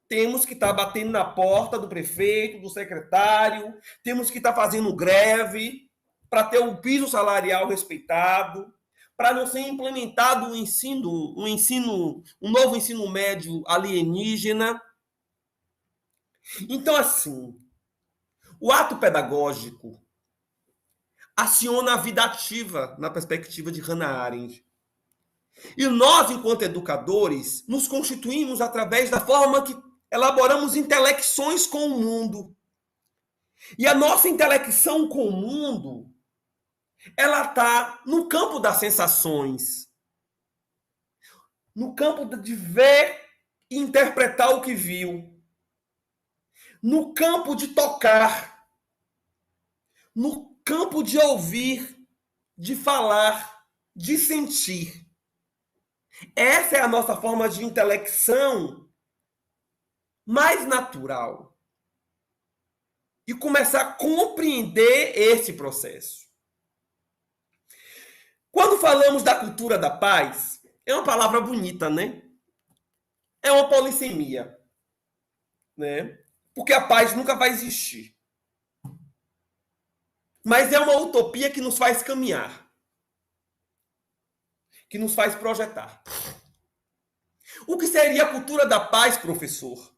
temos que estar batendo na porta do prefeito, do secretário, temos que estar fazendo greve para ter um piso salarial respeitado, para não ser implementado um novo ensino médio alienígena. Então, assim, o ato pedagógico aciona a vida ativa na perspectiva de Hannah Arendt. E nós, enquanto educadores, nos constituímos através da forma que elaboramos intelecções com o mundo. E a nossa intelecção com o mundo, ela está no campo das sensações, no campo de ver e interpretar o que viu, no campo de tocar, no campo de ouvir, de falar, de sentir. Essa é a nossa forma de intelecção mais natural. E começar a compreender esse processo. Quando falamos da cultura da paz, é uma palavra bonita, né? É uma polissemia, né? Porque a paz nunca vai existir. Mas é uma utopia que nos faz caminhar, que nos faz projetar. O que seria a cultura da paz, professor?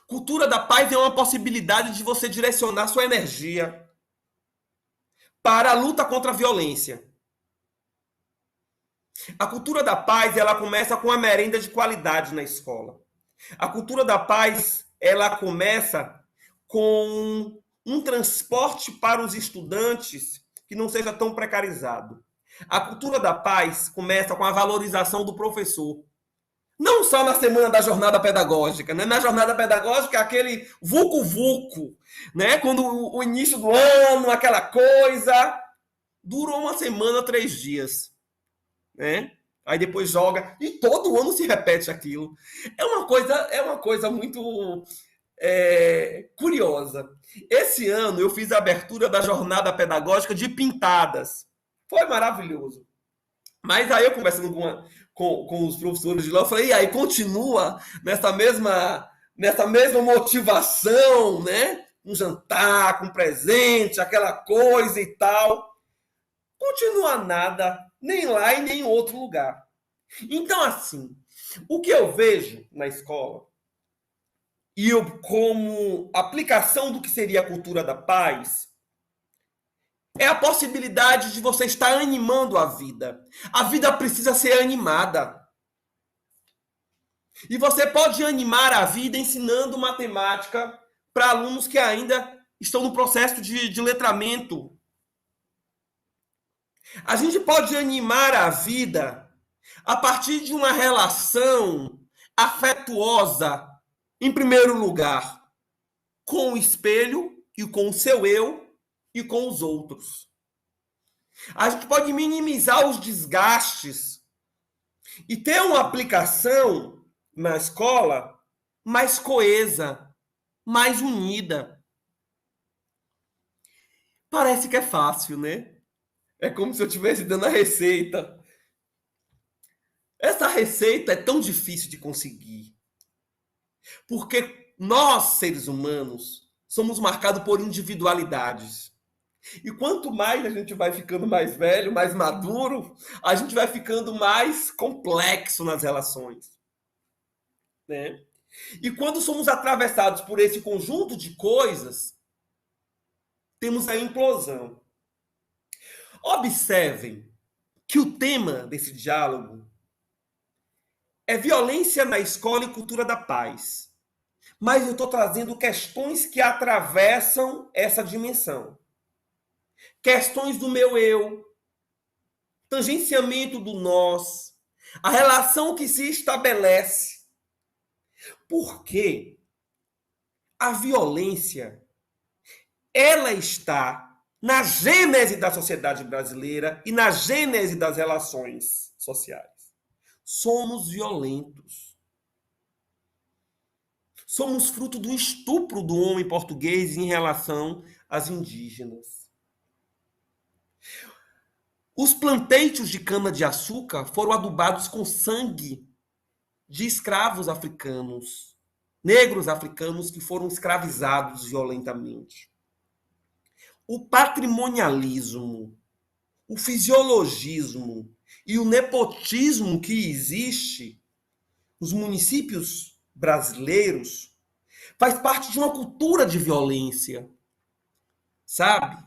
Cultura da paz é uma possibilidade de você direcionar sua energia para a luta contra a violência. A cultura da paz, ela começa com a merenda de qualidade na escola. A cultura da paz, ela começa com um transporte para os estudantes que não seja tão precarizado. A cultura da paz começa com a valorização do professor. Não só na semana da jornada pedagógica, né? Na jornada pedagógica, aquele vucu-vucu, né? Quando o início do ano, aquela coisa, durou uma semana, 3 dias, né? Aí depois joga, e todo ano se repete aquilo. É uma coisa muito curiosa. Esse ano eu fiz a abertura da jornada pedagógica de pintadas. Foi maravilhoso. Mas aí eu conversando com os professores de lá, eu falei, e aí, continua nessa mesma motivação, né? Um jantar, com presente, aquela coisa e tal. Continua nada, nem lá e nem em outro lugar. Então, assim, o que eu vejo na escola, e eu como aplicação do que seria a cultura da paz, é a possibilidade de você estar animando a vida. A vida precisa ser animada. E você pode animar a vida ensinando matemática para alunos que ainda estão no processo de letramento. A gente pode animar a vida a partir de uma relação afetuosa, em primeiro lugar, com o espelho e com o seu eu e com os outros. A gente pode minimizar os desgastes e ter uma aplicação na escola mais coesa, mais unida. Parece que é fácil, né? É como se eu estivesse dando a receita. Essa receita é tão difícil de conseguir. Porque nós, seres humanos, somos marcados por individualidades. E quanto mais a gente vai ficando mais velho, mais maduro, a gente vai ficando mais complexo nas relações, né? E quando somos atravessados por esse conjunto de coisas, temos a implosão. Observem que o tema desse diálogo é violência na escola e cultura da paz. Mas eu estou trazendo questões que atravessam essa dimensão. Questões do meu eu, tangenciamento do nós, a relação que se estabelece. Porque a violência, ela está na gênese da sociedade brasileira e na gênese das relações sociais. Somos violentos. Somos fruto do estupro do homem português em relação às indígenas. Os planteios de cana-de-açúcar foram adubados com sangue de escravos africanos, negros africanos que foram escravizados violentamente. O patrimonialismo, o fisiologismo e o nepotismo que existe nos municípios brasileiros faz parte de uma cultura de violência, sabe?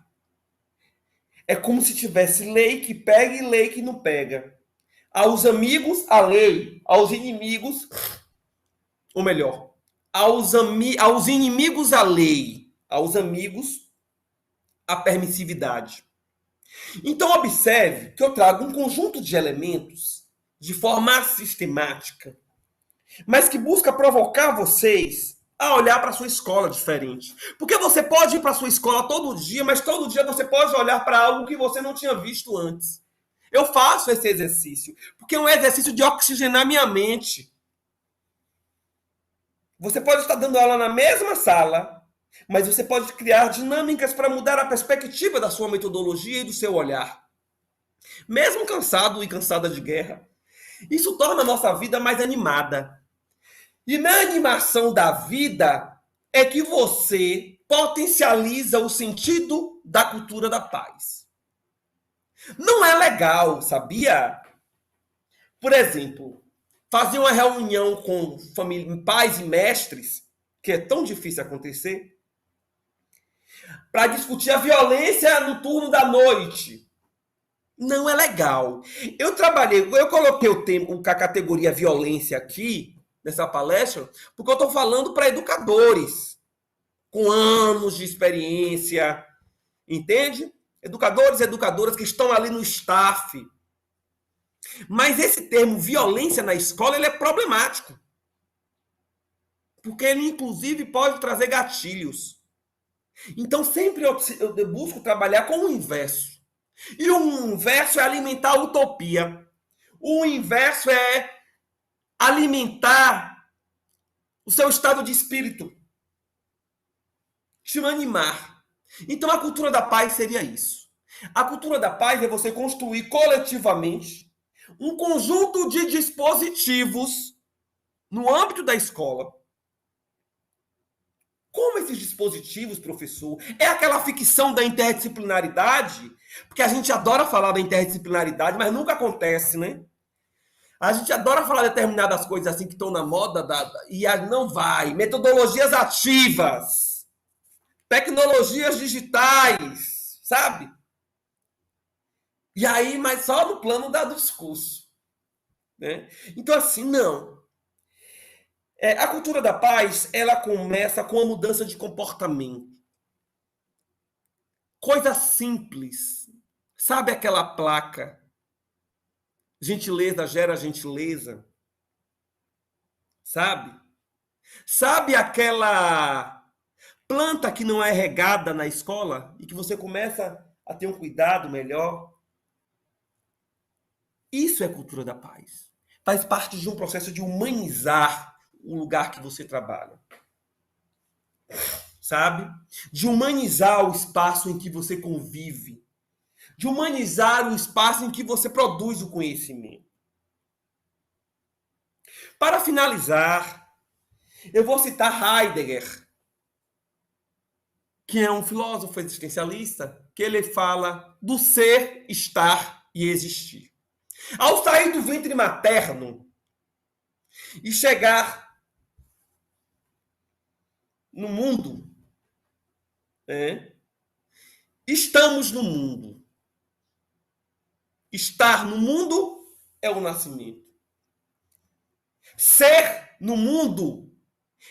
É como se tivesse lei que pega e lei que não pega. Aos amigos, a lei. Aos inimigos, ou melhor, aos inimigos, a lei. Aos amigos, a permissividade. Então, observe que eu trago um conjunto de elementos de forma sistemática, mas que busca provocar vocês a olhar para a sua escola diferente. Porque você pode ir para a sua escola todo dia, mas todo dia você pode olhar para algo que você não tinha visto antes. Eu faço esse exercício, porque é um exercício de oxigenar minha mente. Você pode estar dando aula na mesma sala, mas você pode criar dinâmicas para mudar a perspectiva da sua metodologia e do seu olhar. Mesmo cansado e cansada de guerra, isso torna a nossa vida mais animada. E na animação da vida é que você potencializa o sentido da cultura da paz. Não é legal, sabia? Por exemplo, fazer uma reunião com pais e mestres, que é tão difícil acontecer, para discutir a violência no turno da noite. Não é legal. Eu coloquei o tempo, a categoria violência aqui, nessa palestra, porque eu estou falando para educadores com anos de experiência, entende? Educadores e educadoras que estão ali no staff. Mas esse termo violência na escola, ele é problemático. Porque ele, inclusive, pode trazer gatilhos. Então, sempre eu busco trabalhar com o inverso. E o inverso é alimentar a utopia. O inverso é alimentar o seu estado de espírito. Te animar. Então, a cultura da paz seria isso. A cultura da paz é você construir coletivamente um conjunto de dispositivos no âmbito da escola. Como esses dispositivos, professor? É aquela ficção da interdisciplinaridade? Porque a gente adora falar da interdisciplinaridade, mas nunca acontece, né? A gente adora falar determinadas coisas assim que estão na moda e não vai. Metodologias ativas, tecnologias digitais, sabe? E aí, mas só no plano do discurso. Né? Então, assim, não. A cultura da paz, ela começa com a mudança de comportamento. Coisa simples. Sabe aquela placa? Gentileza gera gentileza. Sabe? Sabe aquela planta que não é regada na escola e que você começa a ter um cuidado melhor? Isso é cultura da paz. Faz parte de um processo de humanizar o lugar que você trabalha. Sabe? De humanizar o espaço em que você convive. De humanizar o espaço em que você produz o conhecimento. Para finalizar, eu vou citar Heidegger, que é um filósofo existencialista, que ele fala do ser, estar e existir. Ao sair do ventre materno e chegar no mundo, né? Estamos no mundo. Estar no mundo é o nascimento. Ser no mundo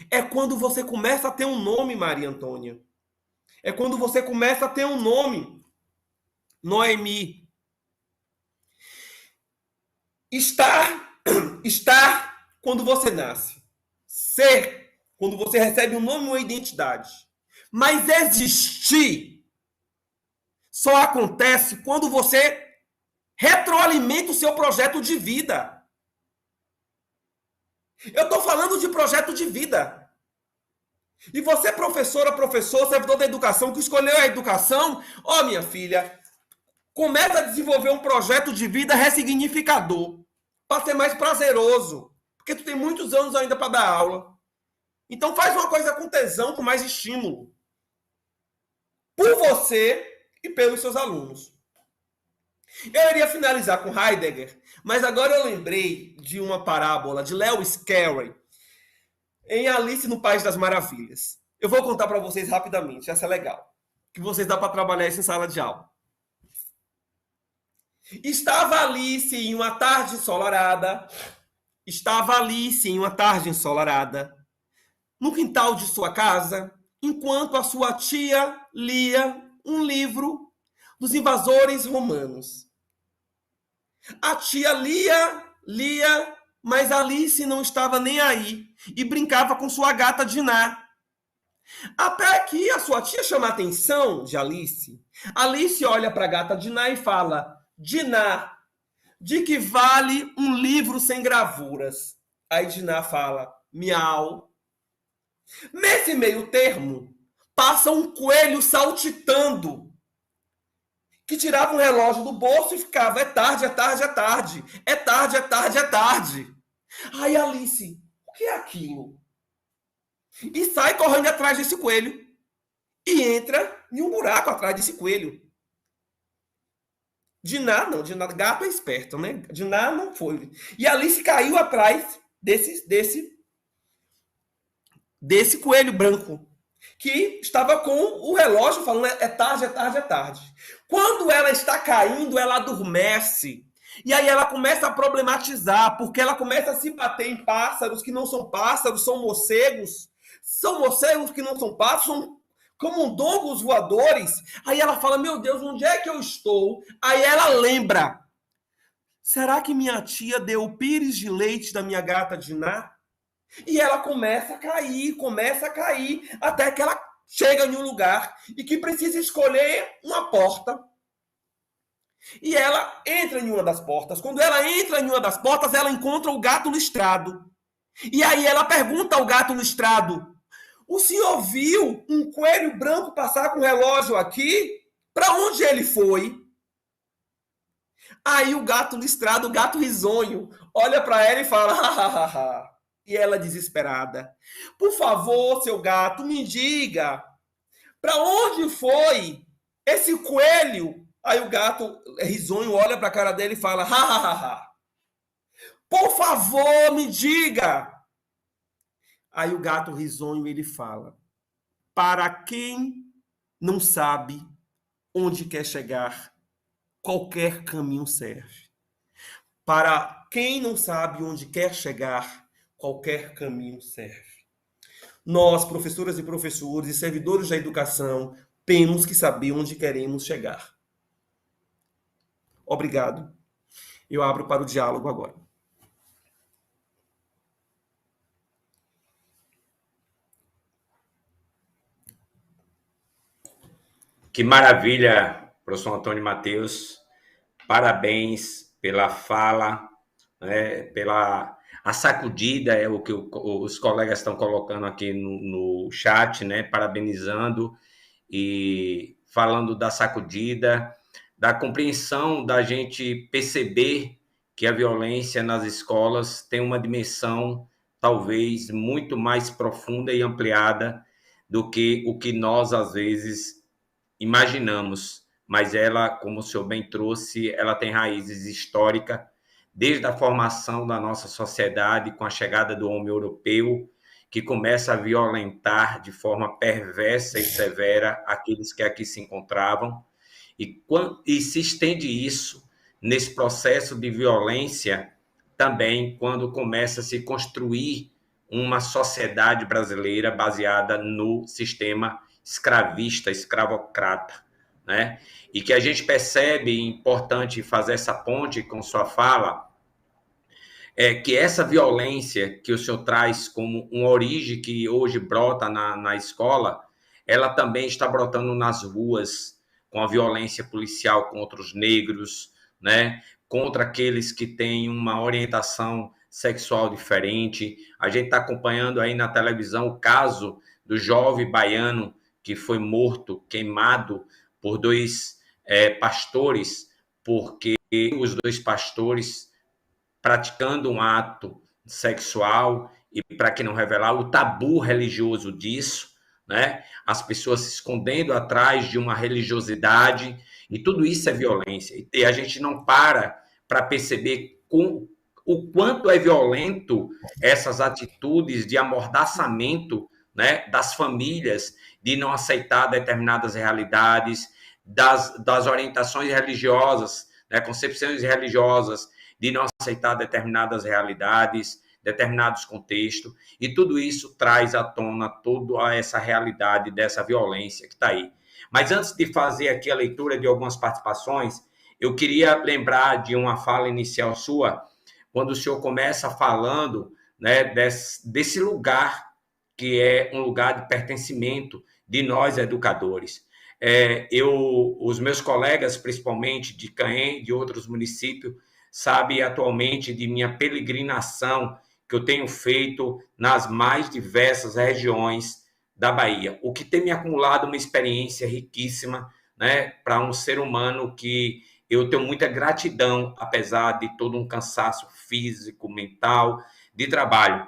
é quando você começa a ter um nome, Maria Antônia. É quando você começa a ter um nome, Noemi. Estar quando você nasce. Ser quando você recebe um nome e uma identidade. Mas existir só acontece quando você retroalimenta o seu projeto de vida. Eu estou falando de projeto de vida. E você, professora, professor, servidor da educação, que escolheu a educação, ó, minha filha, começa a desenvolver um projeto de vida ressignificador, para ser mais prazeroso, porque tu tem muitos anos ainda para dar aula. Então faz uma coisa com tesão, com mais estímulo. Por você e pelos seus alunos. Eu iria finalizar com Heidegger, mas agora eu lembrei de uma parábola de Lewis Carroll em Alice no País das Maravilhas. Eu vou contar para vocês rapidamente, essa é legal. Que vocês dá para trabalhar isso em sala de aula. Estava Alice em uma tarde ensolarada. No quintal de sua casa, enquanto a sua tia lia um livro dos invasores romanos. A tia lia, mas Alice não estava nem aí e brincava com sua gata Diná. Até que a sua tia chama a atenção de Alice. Alice olha para a gata Diná e fala: Diná, de que vale um livro sem gravuras? Aí Diná fala: miau. Nesse meio termo, passa um coelho saltitando, que tirava um relógio do bolso e ficava: é tarde, é tarde, é tarde. É tarde, é tarde, é tarde. Aí Alice: o que é aquilo? E sai correndo atrás desse coelho. E entra em um buraco atrás desse coelho. Diná não, Diná, gato é esperto, né? Diná não foi. E Alice caiu atrás desse coelho branco, que estava com o relógio falando: é tarde, é tarde, é tarde. Quando ela está caindo, ela adormece. E aí ela começa a problematizar, porque ela começa a se bater em pássaros que não são pássaros, são morcegos. São morcegos que não são pássaros, são camundongos voadores. Aí ela fala: meu Deus, onde é que eu estou? Aí ela lembra: será que minha tia deu o pires de leite da minha gata Diná? E ela começa a cair, até que ela chega em um lugar e que precisa escolher uma porta. E ela entra em uma das portas. Quando ela entra em uma das portas, ela encontra o gato listrado. E aí ela pergunta ao gato listrado: o senhor viu um coelho branco passar com o relógio aqui? Para onde ele foi? Aí o gato listrado, o gato risonho, olha para ela e fala: hahaha. E ela desesperada: por favor, seu gato, me diga, para onde foi esse coelho? Aí o gato risonho olha para a cara dele e fala: hahaha. Por favor, me diga. Aí o gato risonho ele fala: para quem não sabe onde quer chegar, qualquer caminho serve. Para quem não sabe onde quer chegar, qualquer caminho serve. Nós, professoras e professores e servidores da educação, temos que saber onde queremos chegar. Obrigado. Eu abro para o diálogo agora. Que maravilha, professor Antônio Matheus. Parabéns pela fala, né, pela a sacudida, é o que os colegas estão colocando aqui no chat, né, parabenizando e falando da sacudida, da compreensão da gente perceber que a violência nas escolas tem uma dimensão talvez muito mais profunda e ampliada do que o que nós, às vezes, imaginamos, mas ela, como o senhor bem trouxe, ela tem raízes históricas, desde a formação da nossa sociedade, com a chegada do homem europeu, que começa a violentar de forma perversa e severa aqueles que aqui se encontravam, e se estende isso nesse processo de violência também quando começa a se construir uma sociedade brasileira baseada no sistema escravista, escravocrata, né? E que a gente percebe, importante fazer essa ponte com sua fala, é que essa violência que o senhor traz como uma origem que hoje brota na escola, ela também está brotando nas ruas, com a violência policial contra os negros, né? Contra aqueles que têm uma orientação sexual diferente. A gente está acompanhando aí na televisão o caso do jovem baiano que foi morto, queimado por dois pastores, porque os dois pastores praticando um ato sexual, e para que não revelar o tabu religioso disso, né? As pessoas se escondendo atrás de uma religiosidade, e tudo isso é violência. E a gente não para perceber o quanto é violento essas atitudes de amordaçamento, né, das famílias, de não aceitar determinadas realidades, das orientações religiosas, né, concepções religiosas, de não aceitar determinadas realidades, determinados contextos, e tudo isso traz à tona toda essa realidade dessa violência que está aí. Mas antes de fazer aqui a leitura de algumas participações, eu queria lembrar de uma fala inicial sua, quando o senhor começa falando, né, desse lugar que é um lugar de pertencimento de nós educadores. Os meus colegas, principalmente de Caém, de outros municípios, sabem atualmente de minha peregrinação que eu tenho feito nas mais diversas regiões da Bahia, o que tem me acumulado uma experiência riquíssima, né, para um ser humano que eu tenho muita gratidão, apesar de todo um cansaço físico, mental, de trabalho.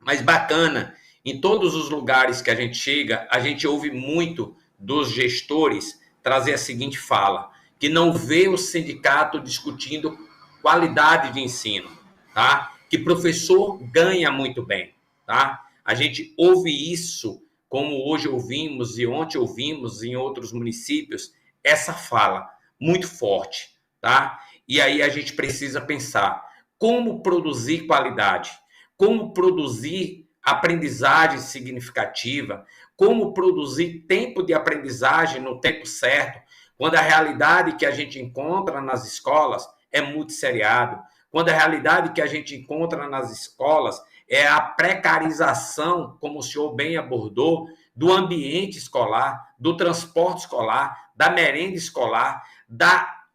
Mas bacana, em todos os lugares que a gente chega, a gente ouve muito dos gestores trazer a seguinte fala, que não vê o sindicato discutindo qualidade de ensino, tá? Que professor ganha muito bem, tá? A gente ouve isso, como hoje ouvimos e ontem ouvimos em outros municípios, essa fala muito forte, tá? E aí a gente precisa pensar como produzir qualidade, como produzir aprendizagem significativa, como produzir tempo de aprendizagem no tempo certo, quando a realidade que a gente encontra nas escolas é multisseriado, quando a realidade que a gente encontra nas escolas é a precarização, como o senhor bem abordou, do ambiente escolar, do transporte escolar, da merenda escolar,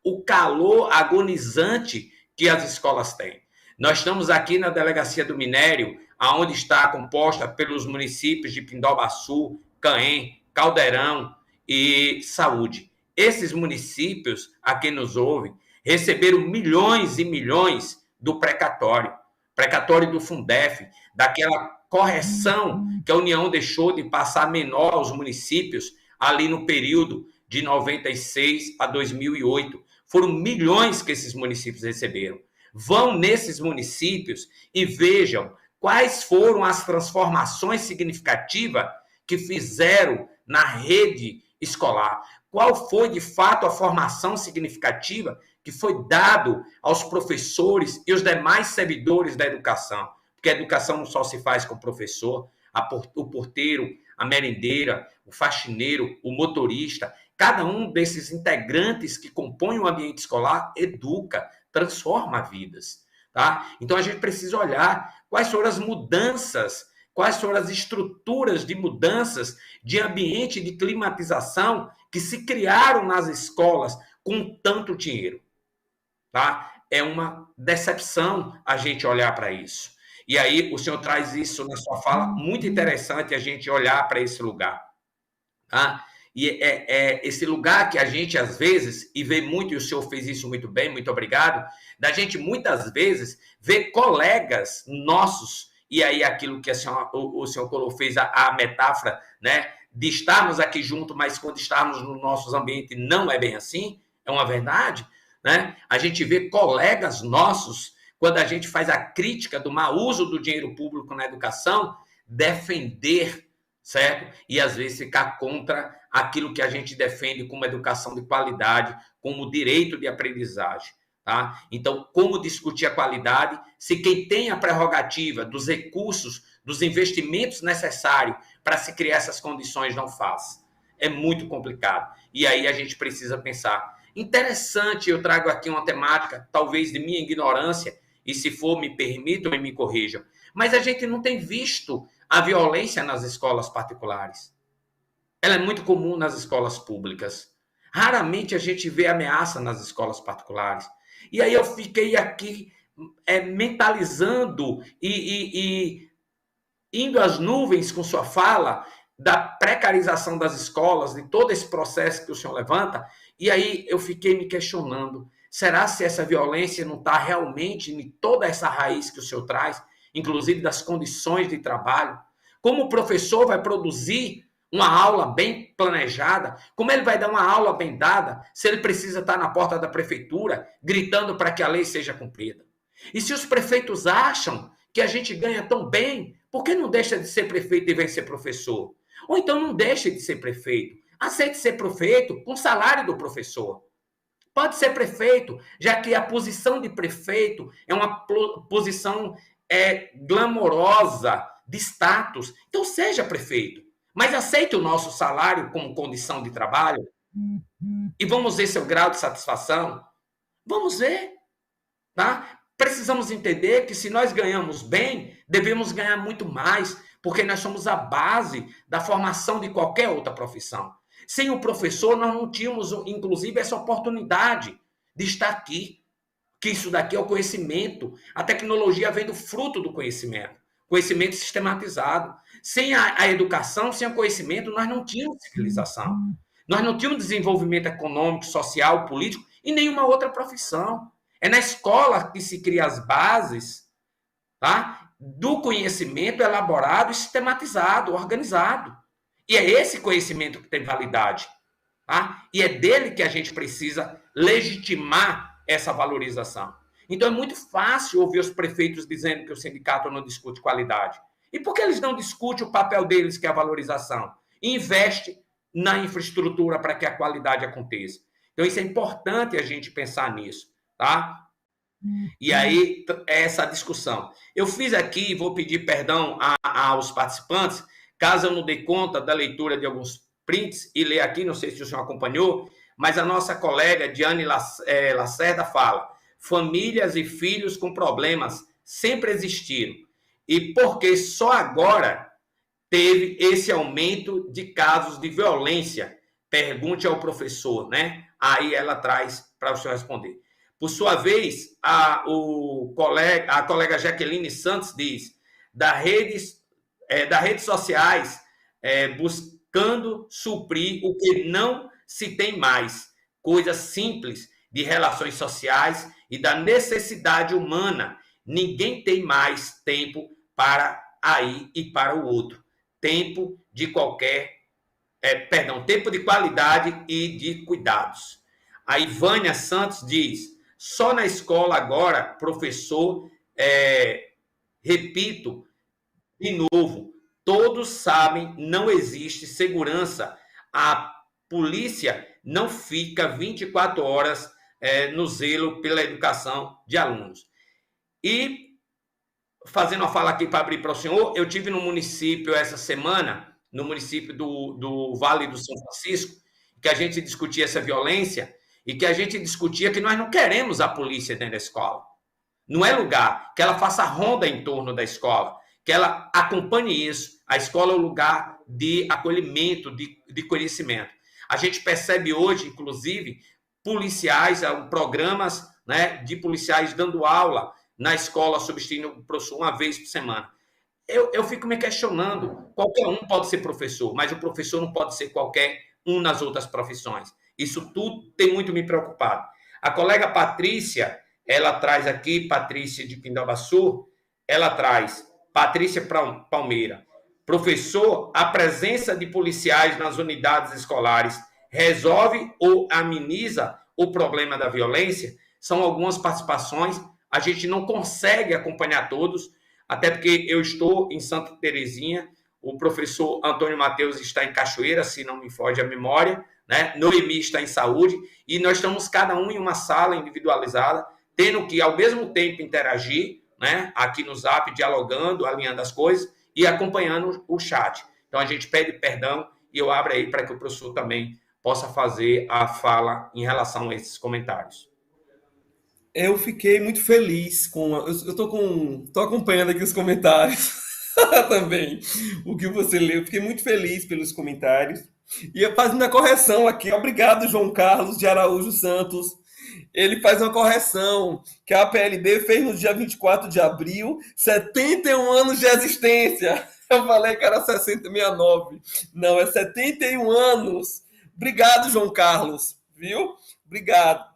o calor agonizante que as escolas têm. Nós estamos aqui na Delegacia do Minério, aonde está composta pelos municípios de Pindobaçu, Caém, Caldeirão e Saúde. Esses municípios, a quem nos ouve, receberam milhões e milhões do precatório do Fundef, daquela correção que a União deixou de passar menor aos municípios ali no período de 96 a 2008. Foram milhões que esses municípios receberam. Vão nesses municípios e vejam quais foram as transformações significativas que fizeram na rede escolar. Qual foi, de fato, a formação significativa que foi dado aos professores e os demais servidores da educação? Porque a educação não só se faz com o professor, o porteiro, a merendeira, o faxineiro, o motorista. Cada um desses integrantes que compõem o ambiente escolar educa, transforma vidas. Tá? Então, a gente precisa olhar quais foram as mudanças, quais foram as estruturas de mudanças de ambiente de climatização que se criaram nas escolas com tanto dinheiro. Tá? É uma decepção a gente olhar para isso. E aí o senhor traz isso na sua fala, muito interessante a gente olhar para esse lugar. Tá? E é esse lugar que a gente, às vezes, e vê muito, e o senhor fez isso muito bem, muito obrigado, da gente, muitas vezes, ver colegas nossos, e aí aquilo que o senhor fez a metáfora, né, de estarmos aqui juntos, mas quando estarmos no nosso ambiente não é bem assim, é uma verdade, né? A gente vê colegas nossos, quando a gente faz a crítica do mau uso do dinheiro público na educação, defender, certo? E às vezes ficar contra aquilo que a gente defende como educação de qualidade, como direito de aprendizagem. Tá? Então, como discutir a qualidade se quem tem a prerrogativa dos recursos, dos investimentos necessários para se criar essas condições não faz? É muito complicado. E aí a gente precisa pensar. Interessante, eu trago aqui uma temática, talvez de minha ignorância, e se for, me permitam e me corrijam, mas a gente não tem visto a violência nas escolas particulares. Ela é muito comum nas escolas públicas. Raramente a gente vê ameaça nas escolas particulares. E aí eu fiquei aqui mentalizando e indo às nuvens com sua fala da precarização das escolas, de todo esse processo que o senhor levanta, e aí eu fiquei me questionando, será se essa violência não está realmente em toda essa raiz que o senhor traz, inclusive das condições de trabalho? Como o professor vai produzir uma aula bem planejada? Como ele vai dar uma aula bem dada se ele precisa estar na porta da prefeitura gritando para que a lei seja cumprida? E se os prefeitos acham que a gente ganha tão bem, por que não deixa de ser prefeito e vem ser professor? Ou então não deixe de ser prefeito. Aceite ser prefeito com o salário do professor. Pode ser prefeito, já que a posição de prefeito é uma posição glamourosa, de status. Então seja prefeito. Mas aceite o nosso salário como condição de trabalho e vamos ver seu grau de satisfação. Vamos ver, tá? Precisamos entender que se nós ganhamos bem, devemos ganhar muito mais, porque nós somos a base da formação de qualquer outra profissão. Sem o professor, nós não tínhamos, inclusive, essa oportunidade de estar aqui, que isso daqui é o conhecimento. A tecnologia vem do fruto do conhecimento, conhecimento sistematizado. Sem a educação, sem o conhecimento, nós não tínhamos civilização. Nós não tínhamos desenvolvimento econômico, social, político e nenhuma outra profissão. É na escola que se cria as bases, tá? Do conhecimento elaborado, sistematizado, organizado. E é esse conhecimento que tem validade. Tá? E é dele que a gente precisa legitimar essa valorização. Então é muito fácil ouvir os prefeitos dizendo que o sindicato não discute qualidade. E por que eles não discutem o papel deles, que é a valorização? E investe na infraestrutura para que a qualidade aconteça. Então isso é importante a gente pensar nisso. Tá? E aí, essa discussão. Eu fiz aqui, vou pedir perdão aos participantes, caso eu não dê conta da leitura de alguns prints e ler aqui, não sei se o senhor acompanhou, mas a nossa colega Diane Lacerda fala: famílias e filhos com problemas sempre existiram. E porque só agora teve esse aumento de casos de violência? Pergunte ao professor, né? Aí ela traz para o senhor responder. Por sua vez, a colega Jaqueline Santos diz: das redes sociais, buscando suprir o que não se tem mais, coisas simples de relações sociais e da necessidade humana. Ninguém tem mais tempo para aí e para o outro. Tempo de tempo de qualidade e de cuidados. A Ivânia Santos diz: só na escola agora, professor, repito de novo, todos sabem, não existe segurança. A polícia não fica 24 horas no zelo pela educação de alunos. E, fazendo uma fala aqui para abrir para o senhor, eu tive no município essa semana, no município do Vale do São Francisco, que a gente discutia essa violência e que a gente discutia que nós não queremos a polícia dentro da escola. Não é lugar que ela faça ronda em torno da escola, que ela acompanhe isso. A escola é um lugar de acolhimento, de conhecimento. A gente percebe hoje, inclusive, policiais, programas, né, de policiais dando aula na escola, substituindo o professor uma vez por semana. Eu fico me questionando, qualquer um pode ser professor, mas o professor não pode ser qualquer um nas outras profissões. Isso tudo tem muito me preocupado. A colega Patrícia, ela traz aqui, Patrícia de Pindabaçu, ela traz, Patrícia Palmeira: professor, a presença de policiais nas unidades escolares resolve ou ameniza o problema da violência? São algumas participações, a gente não consegue acompanhar todos. até porque eu estou em Santa Terezinha, o professor Antônio Mateus está em Cachoeira, se não me foge a memória, né? Noemi está em Saúde, e nós estamos cada um em uma sala individualizada, tendo que, ao mesmo tempo, interagir, né? Aqui no Zap, dialogando, alinhando as coisas e acompanhando o chat. Então, a gente pede perdão e eu abro aí para que o professor também possa fazer a fala em relação a esses comentários. Eu fiquei muito feliz com. Eu tô acompanhando aqui os comentários também. O que você leu. Fiquei muito feliz pelos comentários. E eu fazendo a correção aqui. Obrigado, João Carlos de Araújo Santos. Ele faz uma correção que a APLB fez no dia 24 de abril, 71 anos de existência. Eu falei que era 6069. Não, é 71 anos. Obrigado, João Carlos. Viu? Obrigado.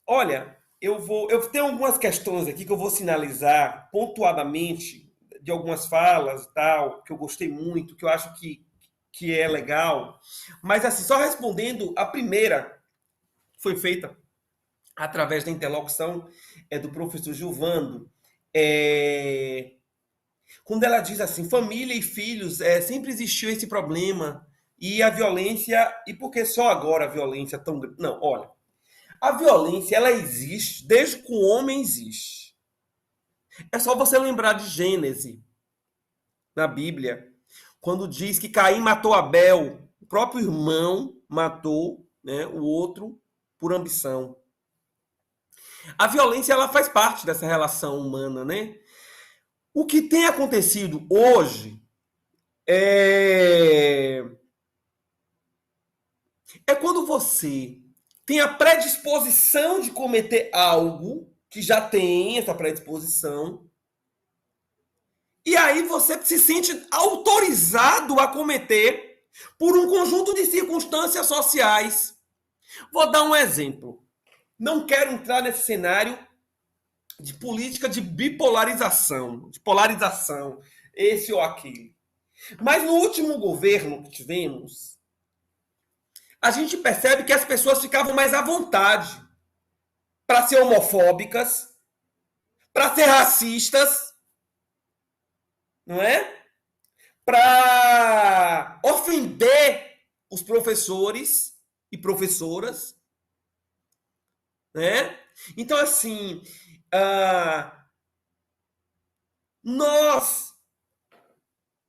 Olha, eu tenho algumas questões aqui que eu vou sinalizar pontuadamente de algumas falas e tal, que eu gostei muito, que eu acho que é legal. Mas, assim, só respondendo, a primeira foi feita através da interlocução do professor Gilvando, quando ela diz assim, família e filhos, sempre existiu esse problema, e a violência, e por que só agora a violência tão grande? Não, olha, a violência, ela existe desde que o homem existe. É só você lembrar de Gênesis, na Bíblia, quando diz que Caim matou Abel, o próprio irmão matou, né, o outro por ambição. A violência, ela faz parte dessa relação humana, né? O que tem acontecido hoje é quando você tem a predisposição de cometer algo, que já tem essa predisposição, e aí você se sente autorizado a cometer por um conjunto de circunstâncias sociais. Vou dar um exemplo. Não quero entrar nesse cenário de política de bipolarização, de polarização, esse ou aquele. Mas no último governo que tivemos, a gente percebe que as pessoas ficavam mais à vontade para ser homofóbicas, para ser racistas, não é? Para ofender os professores e professoras, né? Então, assim, nós,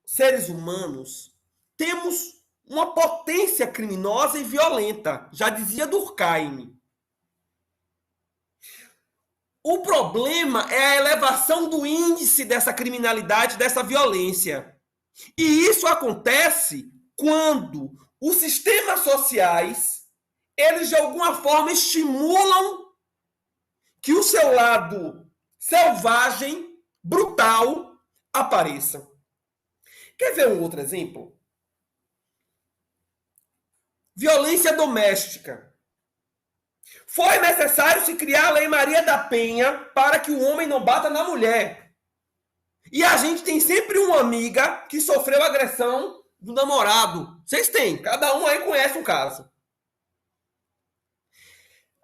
seres humanos, temos uma potência criminosa e violenta, já dizia Durkheim. O problema é a elevação do índice dessa criminalidade, dessa violência. E isso acontece quando os sistemas sociais, eles de alguma forma estimulam que o seu lado selvagem, brutal, apareça. Quer ver um outro exemplo? Violência doméstica. Foi necessário se criar a Lei Maria da Penha para que o homem não bata na mulher. E a gente tem sempre uma amiga que sofreu agressão do namorado. Vocês têm, cada um aí conhece um caso.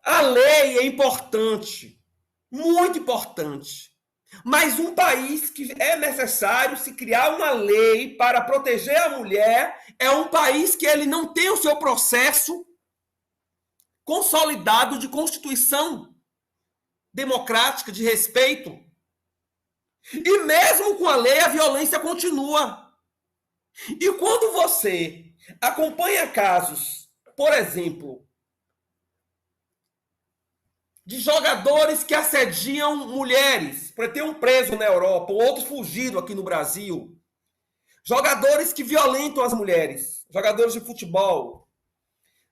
A lei é importante, muito importante. Mas um país que é necessário se criar uma lei para proteger a mulher é um país que ele não tem o seu processo consolidado de constituição democrática, de respeito. E mesmo com a lei, a violência continua. E quando você acompanha casos, por exemplo, de jogadores que assediam mulheres, tem um preso na Europa, outros fugiram aqui no Brasil, jogadores que violentam as mulheres, jogadores de futebol,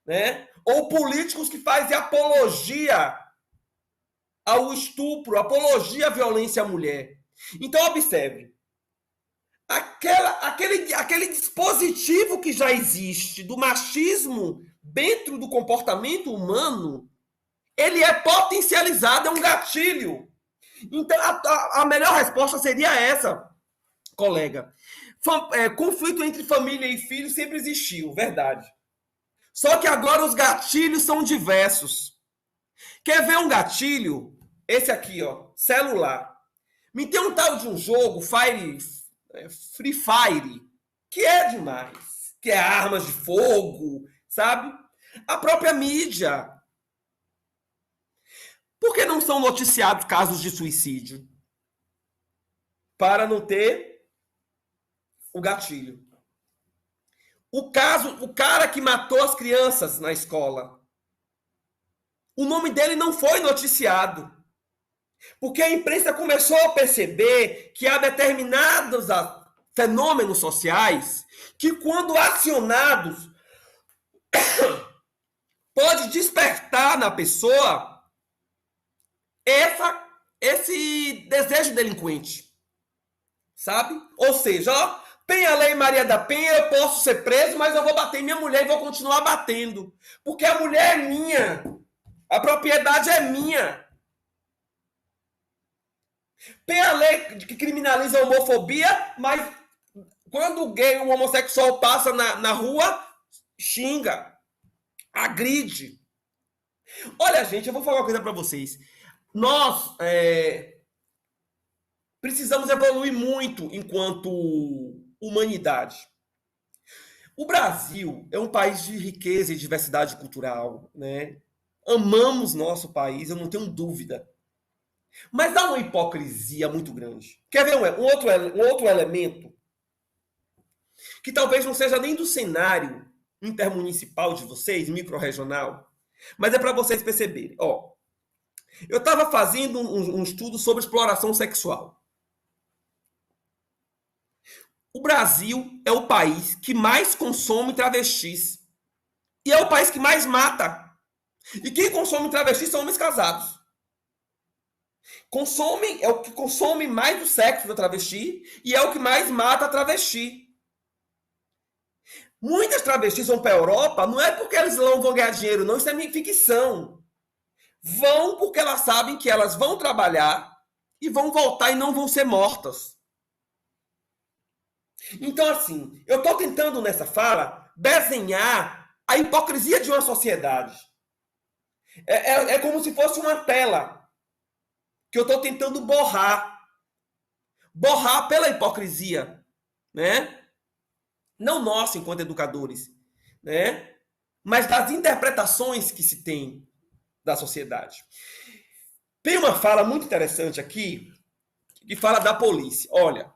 né? Ou políticos que fazem apologia ao estupro, apologia à violência à mulher. Então, observe, aquele dispositivo que já existe do machismo dentro do comportamento humano, ele é potencializado, é um gatilho. Então, a melhor resposta seria essa, colega. Conflito entre família e filho sempre existiu, verdade. Só que agora os gatilhos são diversos. Quer ver um gatilho Esse aqui, ó, celular. Me tem um tal de um jogo, Free Fire, que é demais. Que é armas de fogo, sabe? A própria mídia. Por que não são noticiados casos de suicídio? Para não ter o gatilho. O cara que matou as crianças na escola, o nome dele não foi noticiado. Porque a imprensa começou a perceber que há determinados fenômenos sociais que, quando acionados, pode despertar na pessoa esse desejo delinquente. Sabe? Ou seja, ó, tem a Lei Maria da Penha, eu posso ser preso, mas eu vou bater minha mulher e vou continuar batendo. Porque a mulher é minha. A propriedade é minha. Tem a lei que criminaliza a homofobia, mas quando o gay, o homossexual passa na rua, xinga, agride. Olha, gente, eu vou falar uma coisa para vocês. Nós precisamos evoluir muito enquanto humanidade. O Brasil é um país de riqueza e diversidade cultural, né? Amamos nosso país, eu não tenho dúvida. Mas há uma hipocrisia muito grande. Quer ver um outro elemento? Que talvez não seja nem do cenário intermunicipal de vocês, microrregional, mas é para vocês perceberem. Ó, eu estava fazendo um estudo sobre exploração sexual. O Brasil é o país que mais consome travestis. E é o país que mais mata. E quem consome travestis são homens casados. É o que consome mais do sexo da travesti e é o que mais mata a travesti. Muitas travestis vão para a Europa, não é porque elas não vão ganhar dinheiro, não, isso é ficção. Vão porque elas sabem que elas vão trabalhar e vão voltar e não vão ser mortas. Então, assim, eu estou tentando nessa fala desenhar a hipocrisia de uma sociedade. É como se fosse uma tela que eu estou tentando borrar pela hipocrisia, né? Não nós, enquanto educadores, né? Mas das interpretações que se tem da sociedade. Tem uma fala muito interessante aqui, que fala da polícia. Olha,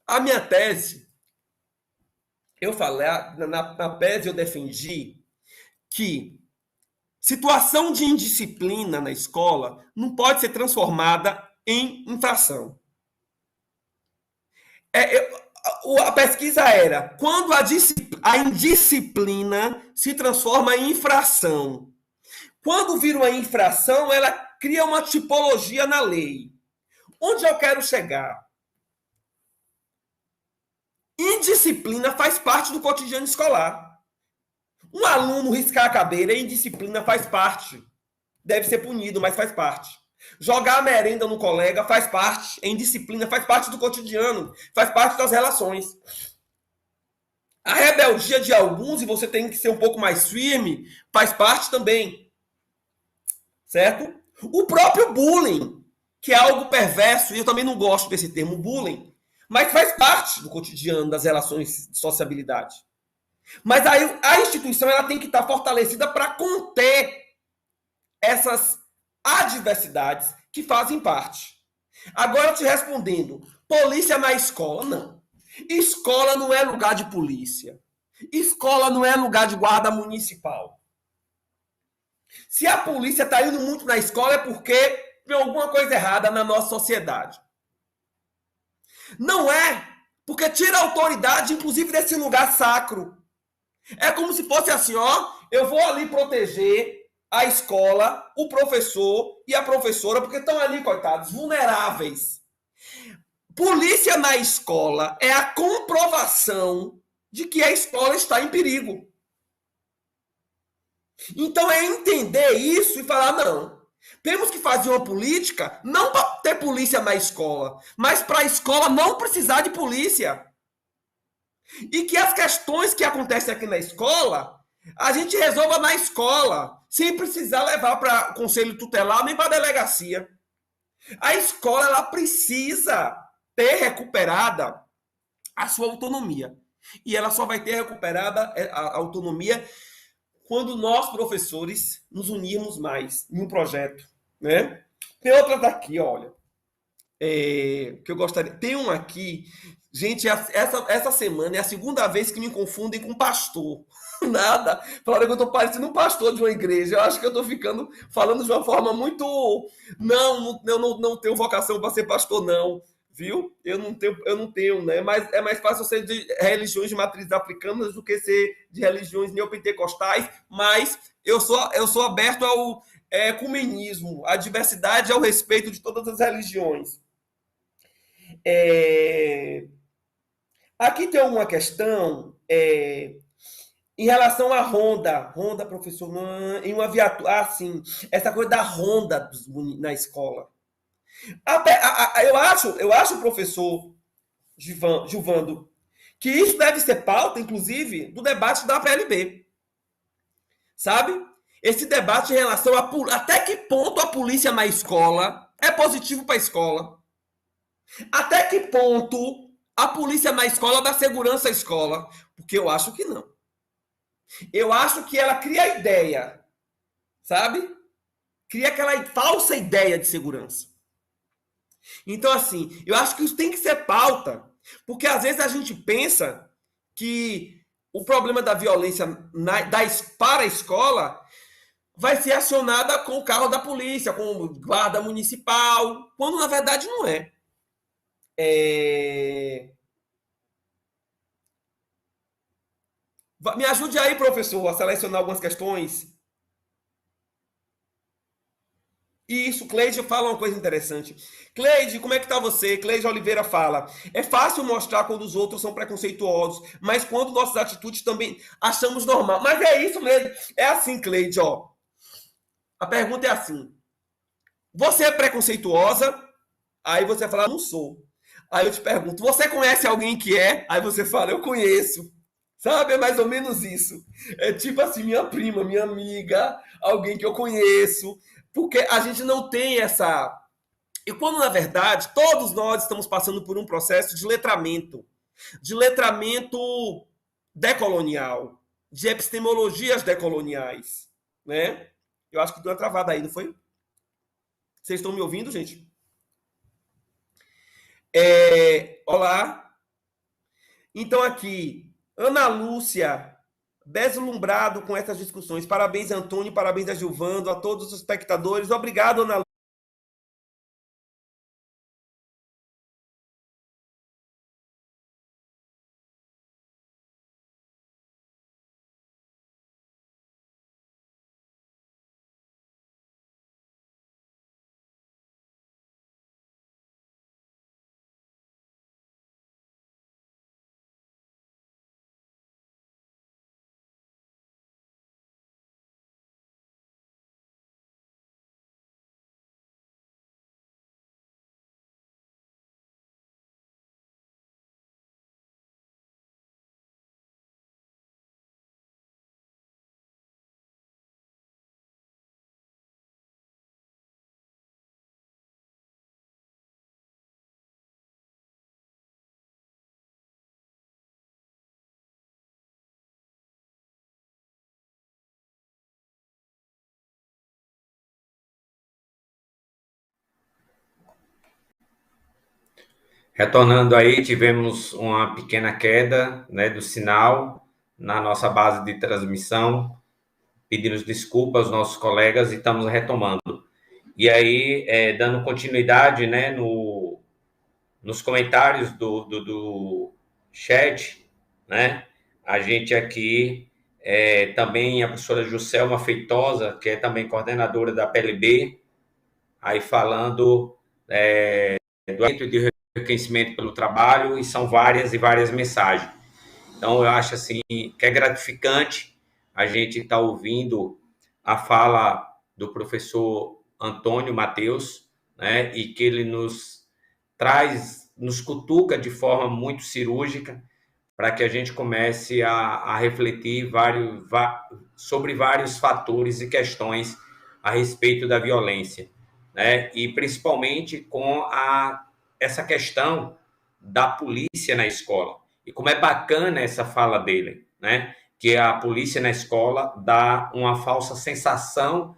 a minha tese, eu falei, na tese eu defendi que situação de indisciplina na escola não pode ser transformada em infração. A pesquisa era quando a indisciplina se transforma em infração. Quando vira uma infração, ela cria uma tipologia na lei. Onde eu quero chegar? Indisciplina faz parte do cotidiano escolar. Um aluno riscar a cadeira em indisciplina faz parte. Deve ser punido, mas faz parte. Jogar a merenda no colega faz parte. Em disciplina faz parte do cotidiano. Faz parte das relações. A rebeldia de alguns, e você tem que ser um pouco mais firme, faz parte também. Certo? O próprio bullying, que é algo perverso, e eu também não gosto desse termo bullying, mas faz parte do cotidiano das relações de sociabilidade. Mas aí a instituição ela tem que estar fortalecida para conter essas adversidades que fazem parte. Agora, te respondendo, polícia na escola? Não. Escola não é lugar de polícia. Escola não é lugar de guarda municipal. Se a polícia está indo muito na escola é porque tem alguma coisa errada na nossa sociedade. Não é porque tira a autoridade, inclusive, desse lugar sacro. É como se fosse assim, ó, eu vou ali proteger a escola, o professor e a professora, porque estão ali, coitados, vulneráveis. Polícia na escola é a comprovação de que a escola está em perigo. Então é entender isso e falar, não, temos que fazer uma política não para ter polícia na escola, mas para a escola não precisar de polícia. E que as questões que acontecem aqui na escola, A gente resolva na escola, sem precisar levar para o conselho tutelar nem para a delegacia. A escola ela precisa ter recuperada a sua autonomia. E ela só vai ter recuperada a autonomia quando nós, professores, nos unirmos mais em um projeto. Né? Tem outra daqui, olha, que eu gostaria. Tem um aqui, gente, essa semana é a segunda vez que me confundem com pastor. Nada. Falaram que eu tô parecendo um pastor de uma igreja. Eu acho que eu tô falando de uma forma muito. Não, eu não tenho vocação para ser pastor, não. Viu? Eu não tenho, né? Mas é mais fácil ser de religiões de matriz africanas do que ser de religiões neopentecostais. Mas eu sou aberto ao ecumenismo, à diversidade, ao respeito de todas as religiões. É, Aqui tem uma questão em relação à Honda. Honda, professor, em uma viatura. Ah, sim. Essa coisa da Honda na escola. Eu acho, professor Gilvando, que isso deve ser pauta, inclusive, do debate da PLB. Sabe? Esse debate em relação a até que ponto a polícia na escola é positivo para a escola. Até que ponto a polícia na escola dá segurança à escola? Porque eu acho que não. Eu acho que ela cria a ideia, sabe? Cria aquela falsa ideia de segurança. Então, assim, eu acho que isso tem que ser pauta, porque às vezes a gente pensa que o problema da violência para a escola vai ser acionada com o carro da polícia, com o guarda municipal, quando na verdade não é. Me ajude aí, professor, a selecionar algumas questões. Isso, Cleide fala uma coisa interessante. Cleide, como é que tá você? Cleide Oliveira fala: é fácil mostrar quando os outros são preconceituosos, mas quando nossas atitudes também achamos normal. Mas é isso mesmo. É assim, Cleide, ó. A pergunta é assim: você é preconceituosa? Aí você fala: não sou. Aí eu te pergunto: você conhece alguém que é? Aí você fala: eu conheço. Sabe? É mais ou menos isso. É tipo assim, minha prima, minha amiga, alguém que eu conheço. Porque a gente não tem essa. E quando, na verdade, todos nós estamos passando por um processo de letramento decolonial, de epistemologias decoloniais. Né? Eu acho que deu uma travada aí, não foi? Vocês estão me ouvindo, gente? Olá. Então, aqui, Ana Lúcia, deslumbrado com essas discussões. Parabéns, Antônio, parabéns a Gilvando, a todos os espectadores. Obrigado, Ana Lúcia. Retornando aí, tivemos uma pequena queda, né, do sinal na nossa base de transmissão. Pedimos desculpas aos nossos colegas e estamos retomando. E aí, dando continuidade, né, nos comentários do chat, né, a gente aqui também a professora Juscelma Feitosa, que é também coordenadora da PLB, aí falando do direito de reconhecimento pelo trabalho, e são várias e várias mensagens. Então, eu acho assim que é gratificante a gente estar ouvindo a fala do professor Antônio Mateus, né, e que ele nos traz, nos cutuca de forma muito cirúrgica, para que a gente comece a refletir sobre vários fatores e questões a respeito da violência, né? E principalmente com essa questão da polícia na escola. E como é bacana essa fala dele, né? Que a polícia na escola dá uma falsa sensação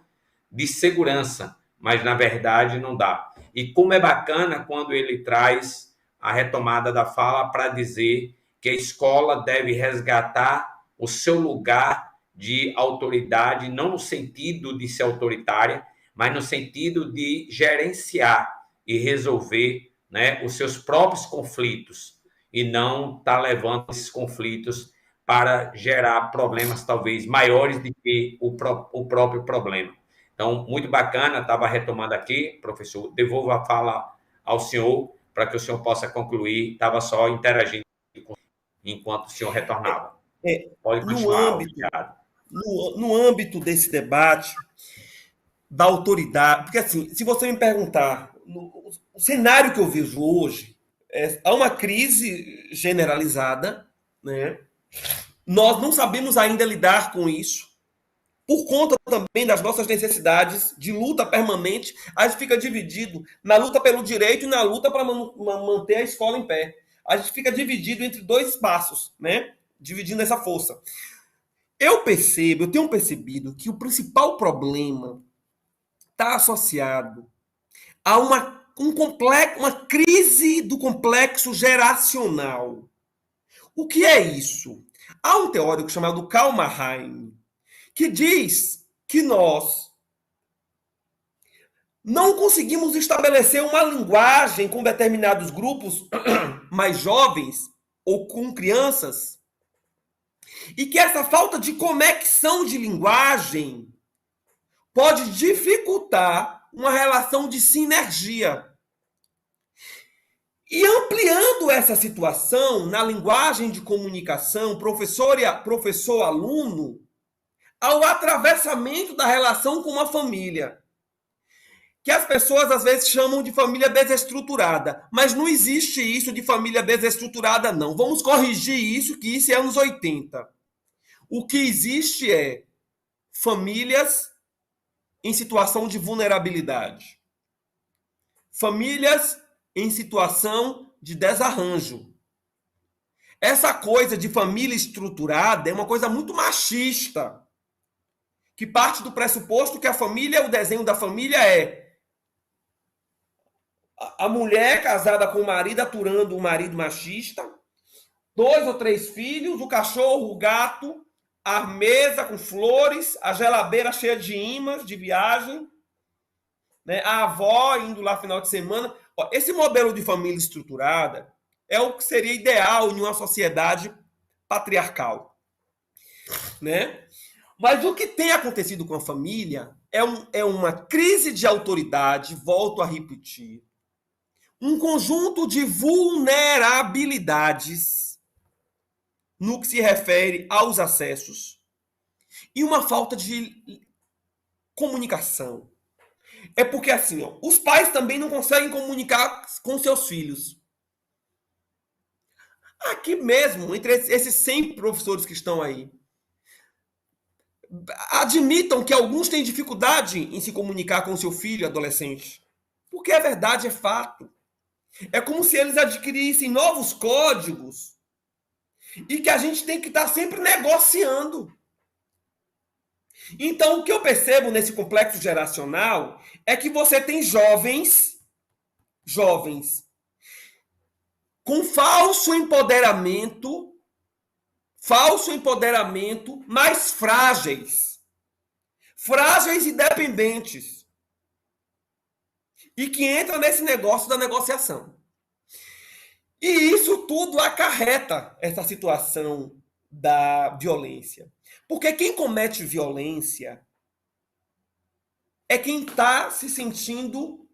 de segurança, mas na verdade não dá. E como é bacana quando ele traz a retomada da fala para dizer que a escola deve resgatar o seu lugar de autoridade, não no sentido de ser autoritária, mas no sentido de gerenciar e resolver, né, os seus próprios conflitos e não estar levando esses conflitos para gerar problemas talvez maiores do que o próprio problema. Então, muito bacana, estava retomando aqui, professor, devolvo a fala ao senhor para que o senhor possa concluir, estava só interagindo enquanto o senhor retornava. Pode No continuar, âmbito, obrigado. no âmbito desse debate da autoridade, porque assim, se você me perguntar, o cenário que eu vejo hoje, há uma crise generalizada, né? Nós não sabemos ainda lidar com isso, por conta também das nossas necessidades de luta permanente. A gente fica dividido na luta pelo direito e na luta para manter a escola em pé. A gente fica dividido entre dois espaços, né? Dividindo essa força. Eu tenho percebido que o principal problema está associado a uma crise do complexo geracional. O que é isso? Há um teórico chamado Karl Marheim que diz que nós não conseguimos estabelecer uma linguagem com determinados grupos mais jovens ou com crianças, e que essa falta de conexão de linguagem pode dificultar uma relação de sinergia. E ampliando essa situação na linguagem de comunicação, professor-aluno, ao atravessamento da relação com uma família, que as pessoas às vezes chamam de família desestruturada, mas não existe isso de família desestruturada, não. Vamos corrigir isso, que isso é anos 80. O que existe é famílias em situação de vulnerabilidade, famílias em situação de desarranjo. Essa coisa de família estruturada é uma coisa muito machista, que parte do pressuposto que a família, o desenho da família é a mulher casada com o marido, aturando o marido machista, 2 ou 3 filhos, o cachorro, o gato, a mesa com flores, a geladeira cheia de imãs de viagem, né? A avó indo lá final de semana. Esse modelo de família estruturada é o que seria ideal em uma sociedade patriarcal, né? Mas o que tem acontecido com a família é uma crise de autoridade, volto a repetir, um conjunto de vulnerabilidades no que se refere aos acessos e uma falta de comunicação. É porque assim, os pais também não conseguem comunicar com seus filhos. Aqui mesmo, entre esses 100 professores que estão aí, admitam que alguns têm dificuldade em se comunicar com seu filho adolescente. Porque é verdade, é fato. É como se eles adquirissem novos códigos e que a gente tem que estar sempre negociando. Então, o que eu percebo nesse complexo geracional é que você tem jovens com falso empoderamento, mas frágeis e dependentes, e que entra nesse negócio da negociação. E isso tudo acarreta essa situação da violência. Porque quem comete violência é quem está se sentindo...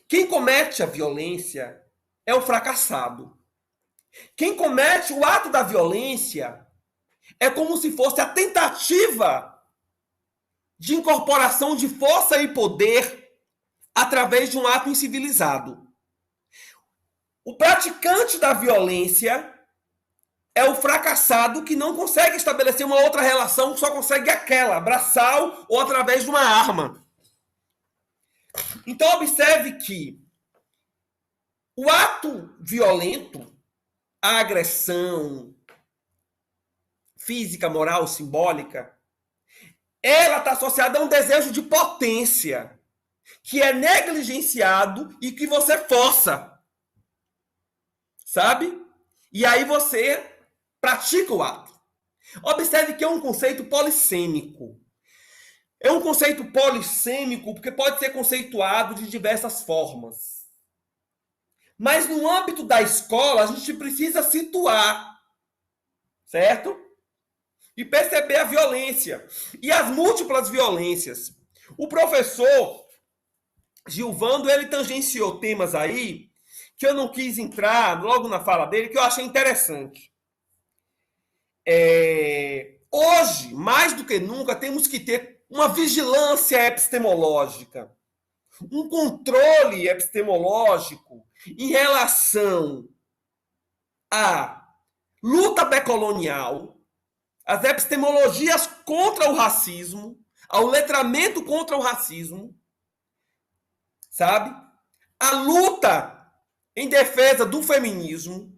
Quem comete a violência é o fracassado. Quem comete o ato da violência é como se fosse a tentativa de incorporação de força e poder através de um ato incivilizado. O praticante da violência é o fracassado que não consegue estabelecer uma outra relação, só consegue aquela, braçal ou através de uma arma. Então, observe que o ato violento, a agressão física, moral, simbólica, ela está associada a um desejo de potência, que é negligenciado e que você força, sabe? E aí você pratica o ato. Observe que é um conceito polissêmico. É um conceito polissêmico porque pode ser conceituado de diversas formas. Mas no âmbito da escola, a gente precisa situar, certo? E perceber a violência e as múltiplas violências. O professor Gilvando, ele tangenciou temas aí que eu não quis entrar logo na fala dele, que eu achei interessante. Hoje, mais do que nunca, temos que ter uma vigilância epistemológica, um controle epistemológico em relação à luta decolonial, às epistemologias contra o racismo, ao letramento contra o racismo, sabe? A luta em defesa do feminismo,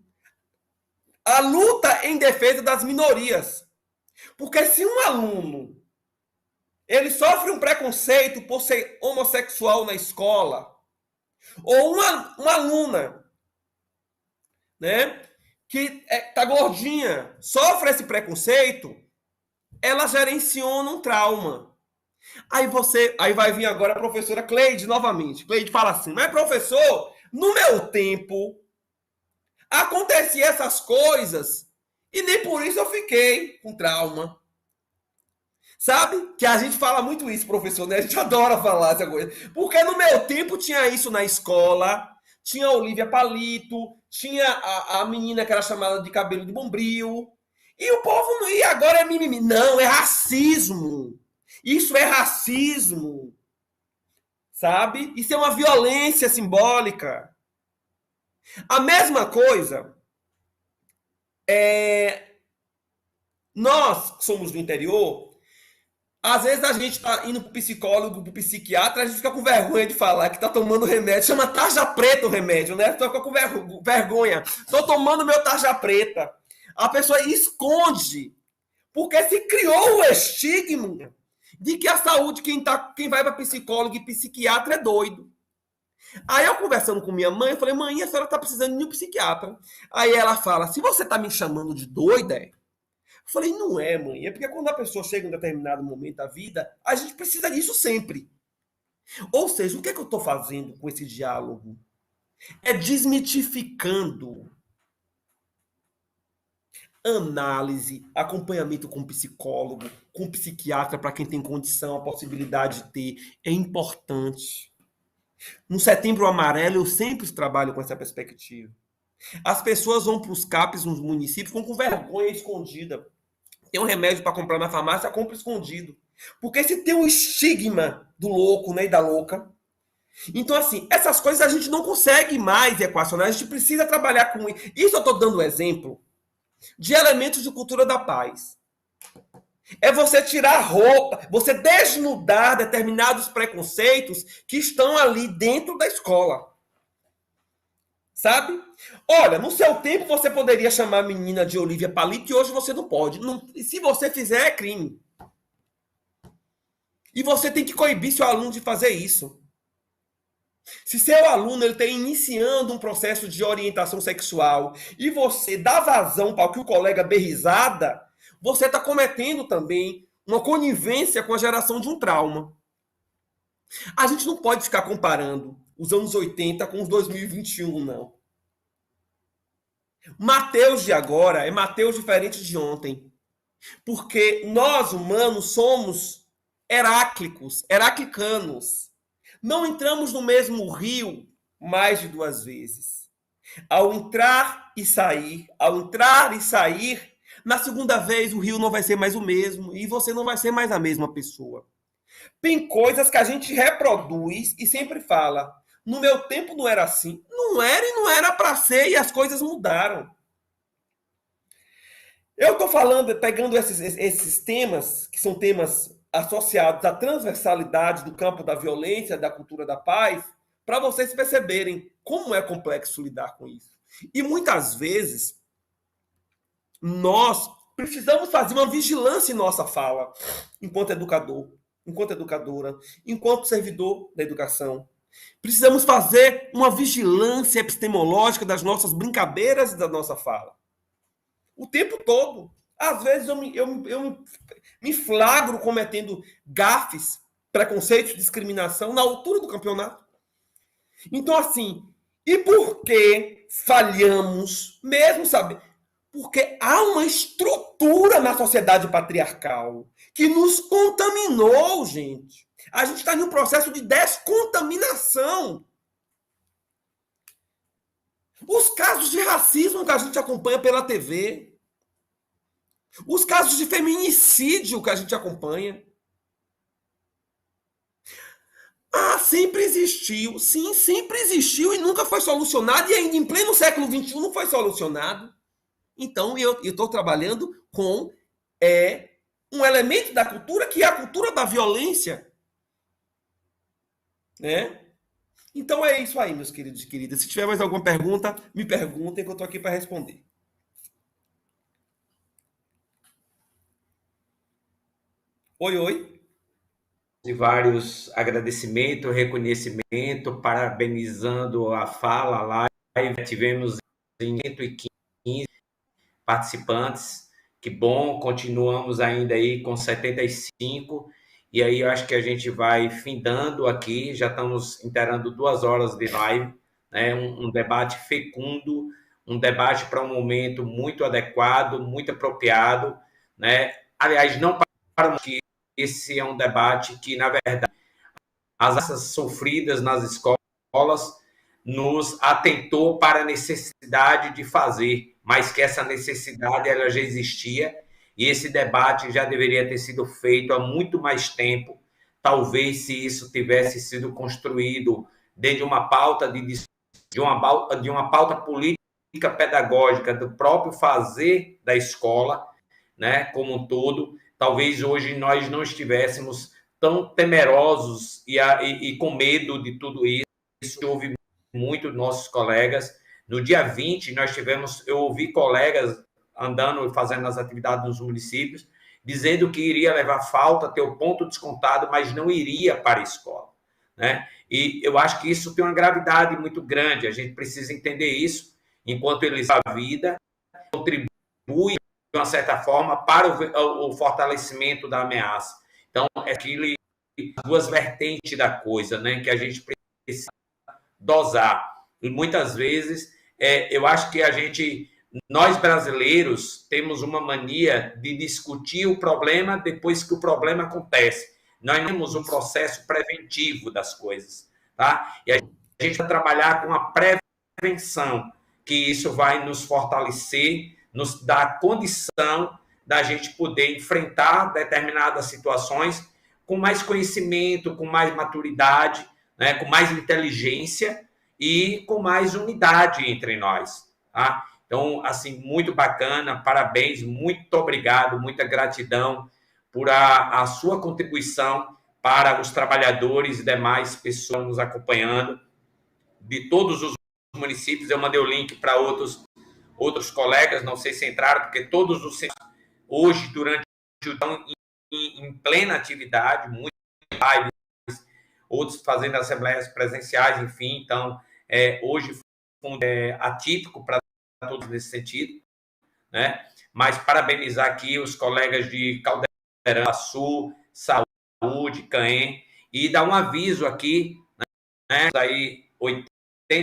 a luta em defesa das minorias. Porque se um aluno ele sofre um preconceito por ser homossexual na escola, ou uma aluna, né, que tá gordinha, sofre esse preconceito, ela gerenciona um trauma. Aí vai vir agora a professora Cleide novamente. Cleide fala assim: mas professor, no meu tempo acontecia essas coisas e nem por isso eu fiquei com trauma. Sabe? Que a gente fala muito isso, professor, né? A gente adora falar essa coisa. Porque no meu tempo tinha isso na escola, tinha a Olivia Palito, tinha a menina que era chamada de cabelo de bombril, e o povo não ia, agora é mimimi. Não, é racismo. Isso é racismo. Sabe? Isso é uma violência simbólica. A mesma coisa nós que somos do interior, às vezes a gente tá indo pro psicólogo, pro psiquiatra, a gente fica com vergonha de falar que tá tomando remédio. Chama tarja preta o remédio, né? Fica com vergonha. Tô tomando meu tarja preta. A pessoa esconde. Porque se criou o estigma de que a saúde, quem vai para psicólogo e psiquiatra é doido. Aí eu conversando com minha mãe, eu falei: mãe, a senhora tá precisando de um psiquiatra. Aí ela fala: se você tá me chamando de doida, eu falei: não é, mãe. É porque quando a pessoa chega em um determinado momento da vida, a gente precisa disso sempre. Ou seja, o que é que eu estou fazendo com esse diálogo? É desmitificando análise, acompanhamento com psicólogo, com psiquiatra, para quem tem condição, a possibilidade de ter. É importante. No Setembro Amarelo, eu sempre trabalho com essa perspectiva. As pessoas vão para os CAPs nos municípios com vergonha escondida. Tem um remédio para comprar na farmácia, compra escondido. Porque se tem um estigma do louco, né, e da louca. Então, assim, essas coisas a gente não consegue mais equacionar, a gente precisa trabalhar com isso. Isso eu estou dando exemplo de elementos de cultura da paz. É você tirar a roupa, você desnudar determinados preconceitos que estão ali dentro da escola. Sabe? Olha, no seu tempo você poderia chamar a menina de Olivia Palito e hoje você não pode. Não, se você fizer, é crime. E você tem que coibir seu aluno de fazer isso. Se seu aluno ele está iniciando um processo de orientação sexual e você dá vazão para o que o colega dê risada, você está cometendo também uma conivência com a geração de um trauma. A gente não pode ficar comparando os anos 80 com os 2021, não. Mateus de agora é Mateus diferente de ontem. Porque nós, humanos, somos heraclicanos. Não entramos no mesmo rio mais de 2 vezes. Ao entrar e sair, na segunda vez o rio não vai ser mais o mesmo e você não vai ser mais a mesma pessoa. Tem coisas que a gente reproduz e sempre fala: no meu tempo não era assim. Não era e não era para ser e as coisas mudaram. Eu estou falando, pegando esses temas, que são temas associados à transversalidade do campo da violência, da cultura da paz, para vocês perceberem como é complexo lidar com isso. E muitas vezes nós precisamos fazer uma vigilância em nossa fala, enquanto educador, enquanto educadora, enquanto servidor da educação. Precisamos fazer uma vigilância epistemológica das nossas brincadeiras e da nossa fala. O tempo todo. Às vezes eu me flagro cometendo gafes, preconceitos, discriminação na altura do campeonato. Então, assim, e por que falhamos, mesmo saber? Porque há uma estrutura na sociedade patriarcal que nos contaminou, gente. A gente está em um processo de descontaminação. Os casos de racismo que a gente acompanha pela TV, os casos de feminicídio que a gente acompanha. Ah, sempre existiu. Sim, sempre existiu e nunca foi solucionado. E ainda em pleno século XXI não foi solucionado. Então, eu estou trabalhando com um elemento da cultura que é a cultura da violência. Né? Então, é isso aí, meus queridos e queridas. Se tiver mais alguma pergunta, me perguntem que eu estou aqui para responder. Oi, oi. De vários agradecimentos, reconhecimento, parabenizando a fala, a live. Tivemos 115 participantes. Que bom, continuamos ainda aí com 75. E aí eu acho que a gente vai findando aqui, já estamos inteirando 2 horas de live, né? Um debate fecundo, um debate para um momento muito adequado, muito apropriado, né? Aliás, não para que esse é um debate que, na verdade, as ações sofridas nas escolas nos atentou para a necessidade de fazer, mas que essa necessidade ela já existia e esse debate já deveria ter sido feito há muito mais tempo. Talvez se isso tivesse sido construído dentro de uma pauta de uma pauta política pedagógica do próprio fazer da escola, né, como um todo, talvez hoje nós não estivéssemos tão temerosos e com medo de tudo isso. Eu ouvi muito nossos colegas. No dia 20, eu ouvi colegas andando e fazendo as atividades nos municípios, dizendo que iria levar falta, ter o ponto descontado, mas não iria para a escola. Né? E eu acho que isso tem uma gravidade muito grande, a gente precisa entender isso, enquanto eles a vida, contribuem de uma certa forma para o fortalecimento da ameaça. Então, é aquele duas vertentes da coisa, né, que a gente precisa dosar. E muitas vezes, eu acho que nós brasileiros temos uma mania de discutir o problema depois que o problema acontece. Nós temos um processo preventivo das coisas, tá? E a gente vai trabalhar com a prevenção, que isso vai nos fortalecer, nos dar condição da gente poder enfrentar determinadas situações com mais conhecimento, com mais maturidade, né, com mais inteligência e com mais unidade entre nós. Tá? Então, assim, muito bacana, parabéns, muito obrigado, muita gratidão por a sua contribuição para os trabalhadores e demais pessoas nos acompanhando de todos os municípios. Eu mandei o link para outros colegas, não sei se entraram, porque todos os hoje, durante o estão em plena atividade, muitos lives, outros fazendo assembleias presenciais, enfim. Então, hoje foi atípico para todos nesse sentido, né? Mas parabenizar aqui os colegas de Caldeirão, Açu, Saúde, Caém, e dar um aviso aqui, né? Aí 80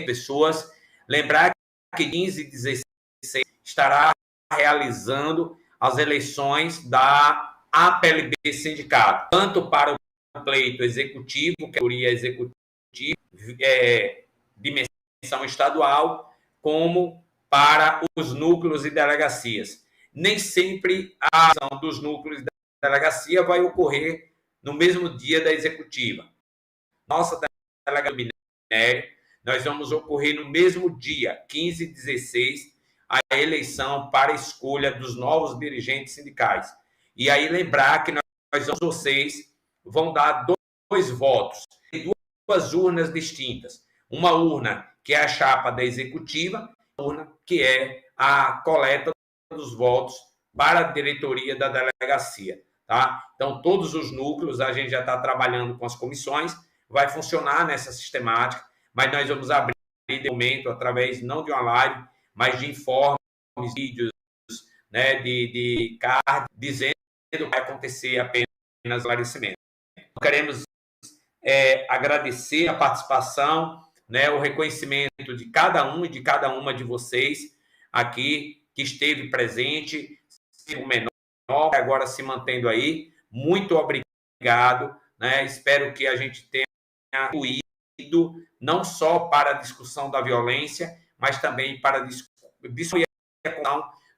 pessoas, lembrar que 15 e 16 estará realizando as eleições da APLB Sindicato, tanto para o pleito executivo, que é a categoria executiva, dimensão estadual, como para os núcleos e delegacias. Nem sempre a ação dos núcleos e delegacia vai ocorrer no mesmo dia da executiva. Nossa delegacia do Minério, nós vamos ocorrer no mesmo dia, 15 e 16, a eleição para a escolha dos novos dirigentes sindicais. E aí lembrar que vocês vão dar dois votos, duas urnas distintas. Uma urna que é a chapa da executiva, uma urna que é a coleta dos votos para a diretoria da delegacia. Tá? Então, todos os núcleos, a gente já está trabalhando com as comissões, vai funcionar nessa sistemática, mas nós vamos abrir de momento, através não de uma live, mas de informes, vídeos, né, de card, dizendo que vai acontecer apenas esclarecimento. Queremos agradecer a participação, né, o reconhecimento de cada um e de cada uma de vocês aqui que esteve presente, o menor, agora se mantendo aí. Muito obrigado, né? Espero que a gente tenha contribuído não só para a discussão da violência, mas também para a discussão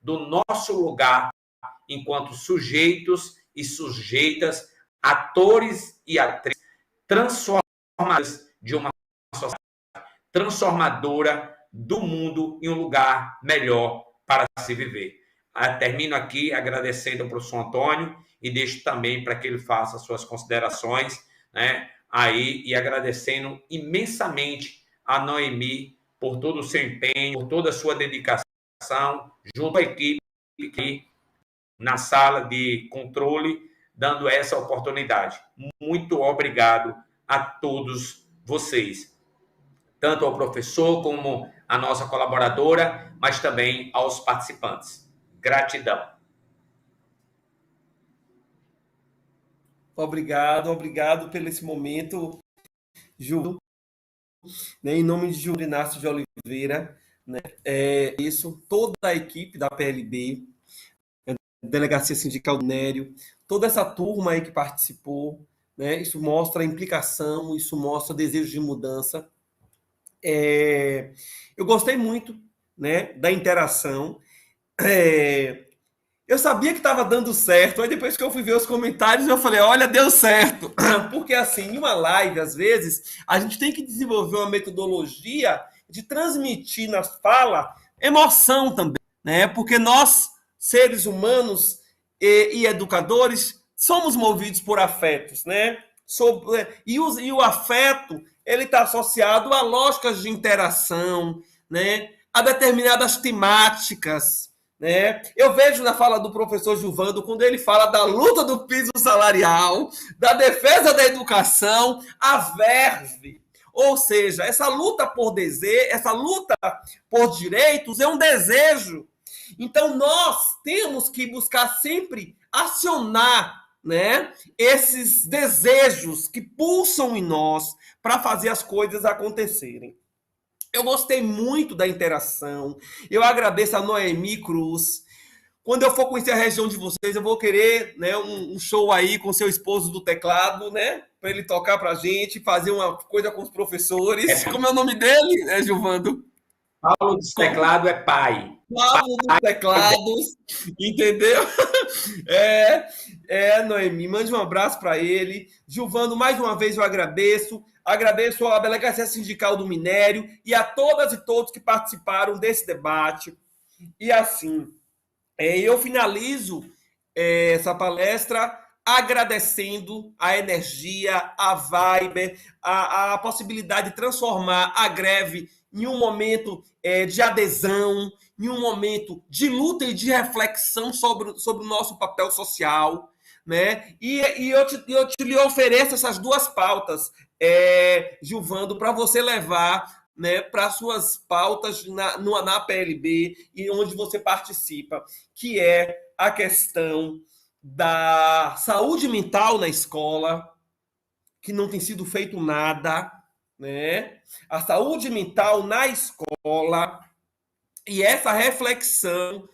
do nosso lugar enquanto sujeitos e sujeitas, atores e atrizes transformadas de uma sociedade transformadora do mundo em um lugar melhor para se viver. Termino aqui agradecendo ao professor Antônio e deixo também para que ele faça suas considerações, né, aí, e agradecendo imensamente a Noemi por todo o seu empenho, por toda a sua dedicação, junto à equipe aqui na sala de controle, dando essa oportunidade. Muito obrigado a todos vocês, tanto ao professor como a nossa colaboradora, mas também aos participantes. Gratidão. Obrigado pelo esse momento, Ju. Né, em nome de Júlio Inácio de Oliveira, né, isso, toda a equipe da PLB, Delegacia Sindical do Nério, toda essa turma aí que participou, né, isso mostra a implicação, isso mostra desejo de mudança. Eu gostei muito, né, da interação. Eu sabia que estava dando certo, aí depois que eu fui ver os comentários, eu falei, olha, deu certo. Porque, assim, em uma live, às vezes, a gente tem que desenvolver uma metodologia de transmitir na fala emoção também, né? Porque nós, seres humanos e educadores, somos movidos por afetos, né? E o afeto, ele está associado a lógicas de interação, né? A determinadas temáticas, né? Eu vejo na fala do professor Gilvando, quando ele fala da luta do piso salarial, da defesa da educação, a verve. Ou seja, essa luta por desejo, essa luta por direitos é um desejo. Então, nós temos que buscar sempre acionar, né, esses desejos que pulsam em nós para fazer as coisas acontecerem. Eu gostei muito da interação. Eu agradeço a Noemi Cruz. Quando eu for conhecer a região de vocês, eu vou querer, né, um show aí com seu esposo do teclado, né? Para ele tocar para a gente, fazer uma coisa com os professores. Como é o nome dele, né, Gilvando? Paulo dos teclados é pai. Paulo dos teclados, entendeu? Noemi, mande um abraço para ele. Gilvando, mais uma vez eu agradeço. Agradeço à Delegacia Sindical do Minério e a todas e todos que participaram desse debate. E assim, eu finalizo essa palestra agradecendo a energia, a vibe, a possibilidade de transformar a greve em um momento de adesão, em um momento de luta e de reflexão sobre o nosso papel social, né? E eu lhe ofereço essas duas pautas, Gilvando, para você levar, né, para suas pautas na PLB e onde você participa, que é a questão da saúde mental na escola, que não tem sido feito nada, né? A saúde mental na escola e essa reflexão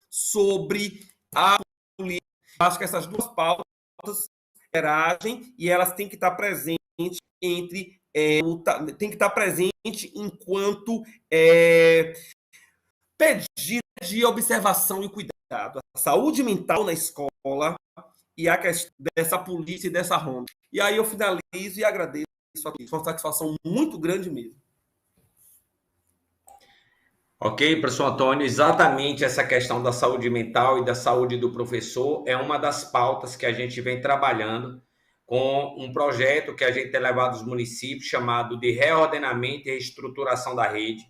sobre a política. Acho que essas duas pautas interagem e elas têm que estar presentes tem que estar presente enquanto pedido de observação e cuidado. A saúde mental na escola e a questão dessa polícia e dessa ronda. E aí eu finalizo e agradeço a todos. Uma satisfação muito grande mesmo. Ok, professor Antônio, exatamente essa questão da saúde mental e da saúde do professor é uma das pautas que a gente vem trabalhando com um projeto que a gente tem levado aos municípios chamado de reordenamento e reestruturação da rede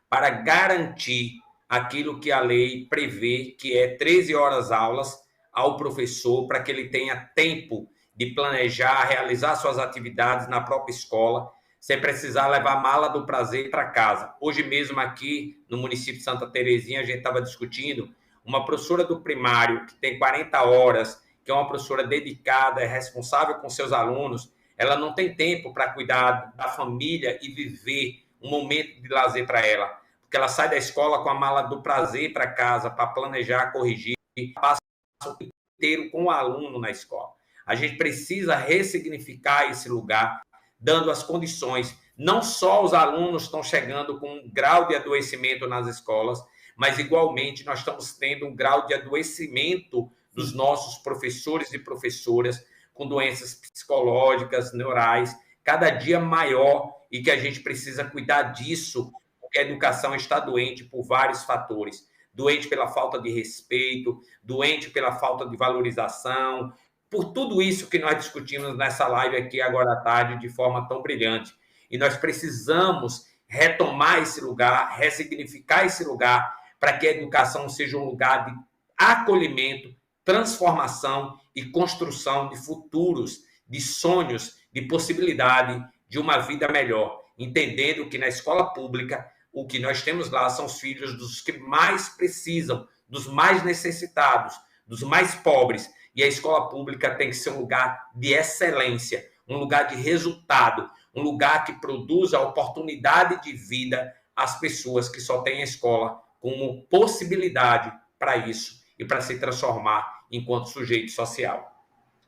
para garantir aquilo que a lei prevê, que é 13 horas aulas ao professor para que ele tenha tempo de planejar, realizar suas atividades na própria escola sem precisar levar a mala do prazer para casa. Hoje mesmo aqui no município de Santa Terezinha, a gente estava discutindo uma professora do primário que tem 40 horas, que é uma professora dedicada, é responsável com seus alunos, ela não tem tempo para cuidar da família e viver um momento de lazer para ela, porque ela sai da escola com a mala do prazer para casa, para planejar, corrigir, passa o tempo inteiro com o aluno na escola. A gente precisa ressignificar esse lugar, dando as condições. Não só os alunos estão chegando com um grau de adoecimento nas escolas, mas igualmente nós estamos tendo um grau de adoecimento dos nossos professores e professoras com doenças psicológicas, neurais, cada dia maior e que a gente precisa cuidar disso, porque a educação está doente por vários fatores. Doente pela falta de respeito, doente pela falta de valorização, por tudo isso que nós discutimos nessa live aqui agora à tarde de forma tão brilhante. E nós precisamos retomar esse lugar, ressignificar esse lugar, para que a educação seja um lugar de acolhimento, transformação e construção de futuros, de sonhos, de possibilidade de uma vida melhor. Entendendo que na escola pública, o que nós temos lá são os filhos dos que mais precisam, dos mais necessitados, dos mais pobres. E a escola pública tem que ser um lugar de excelência, um lugar de resultado, um lugar que produza oportunidade de vida às pessoas que só têm a escola como possibilidade para isso e para se transformar enquanto sujeito social.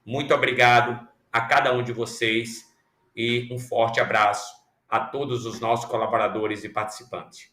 Muito obrigado a cada um de vocês e um forte abraço a todos os nossos colaboradores e participantes.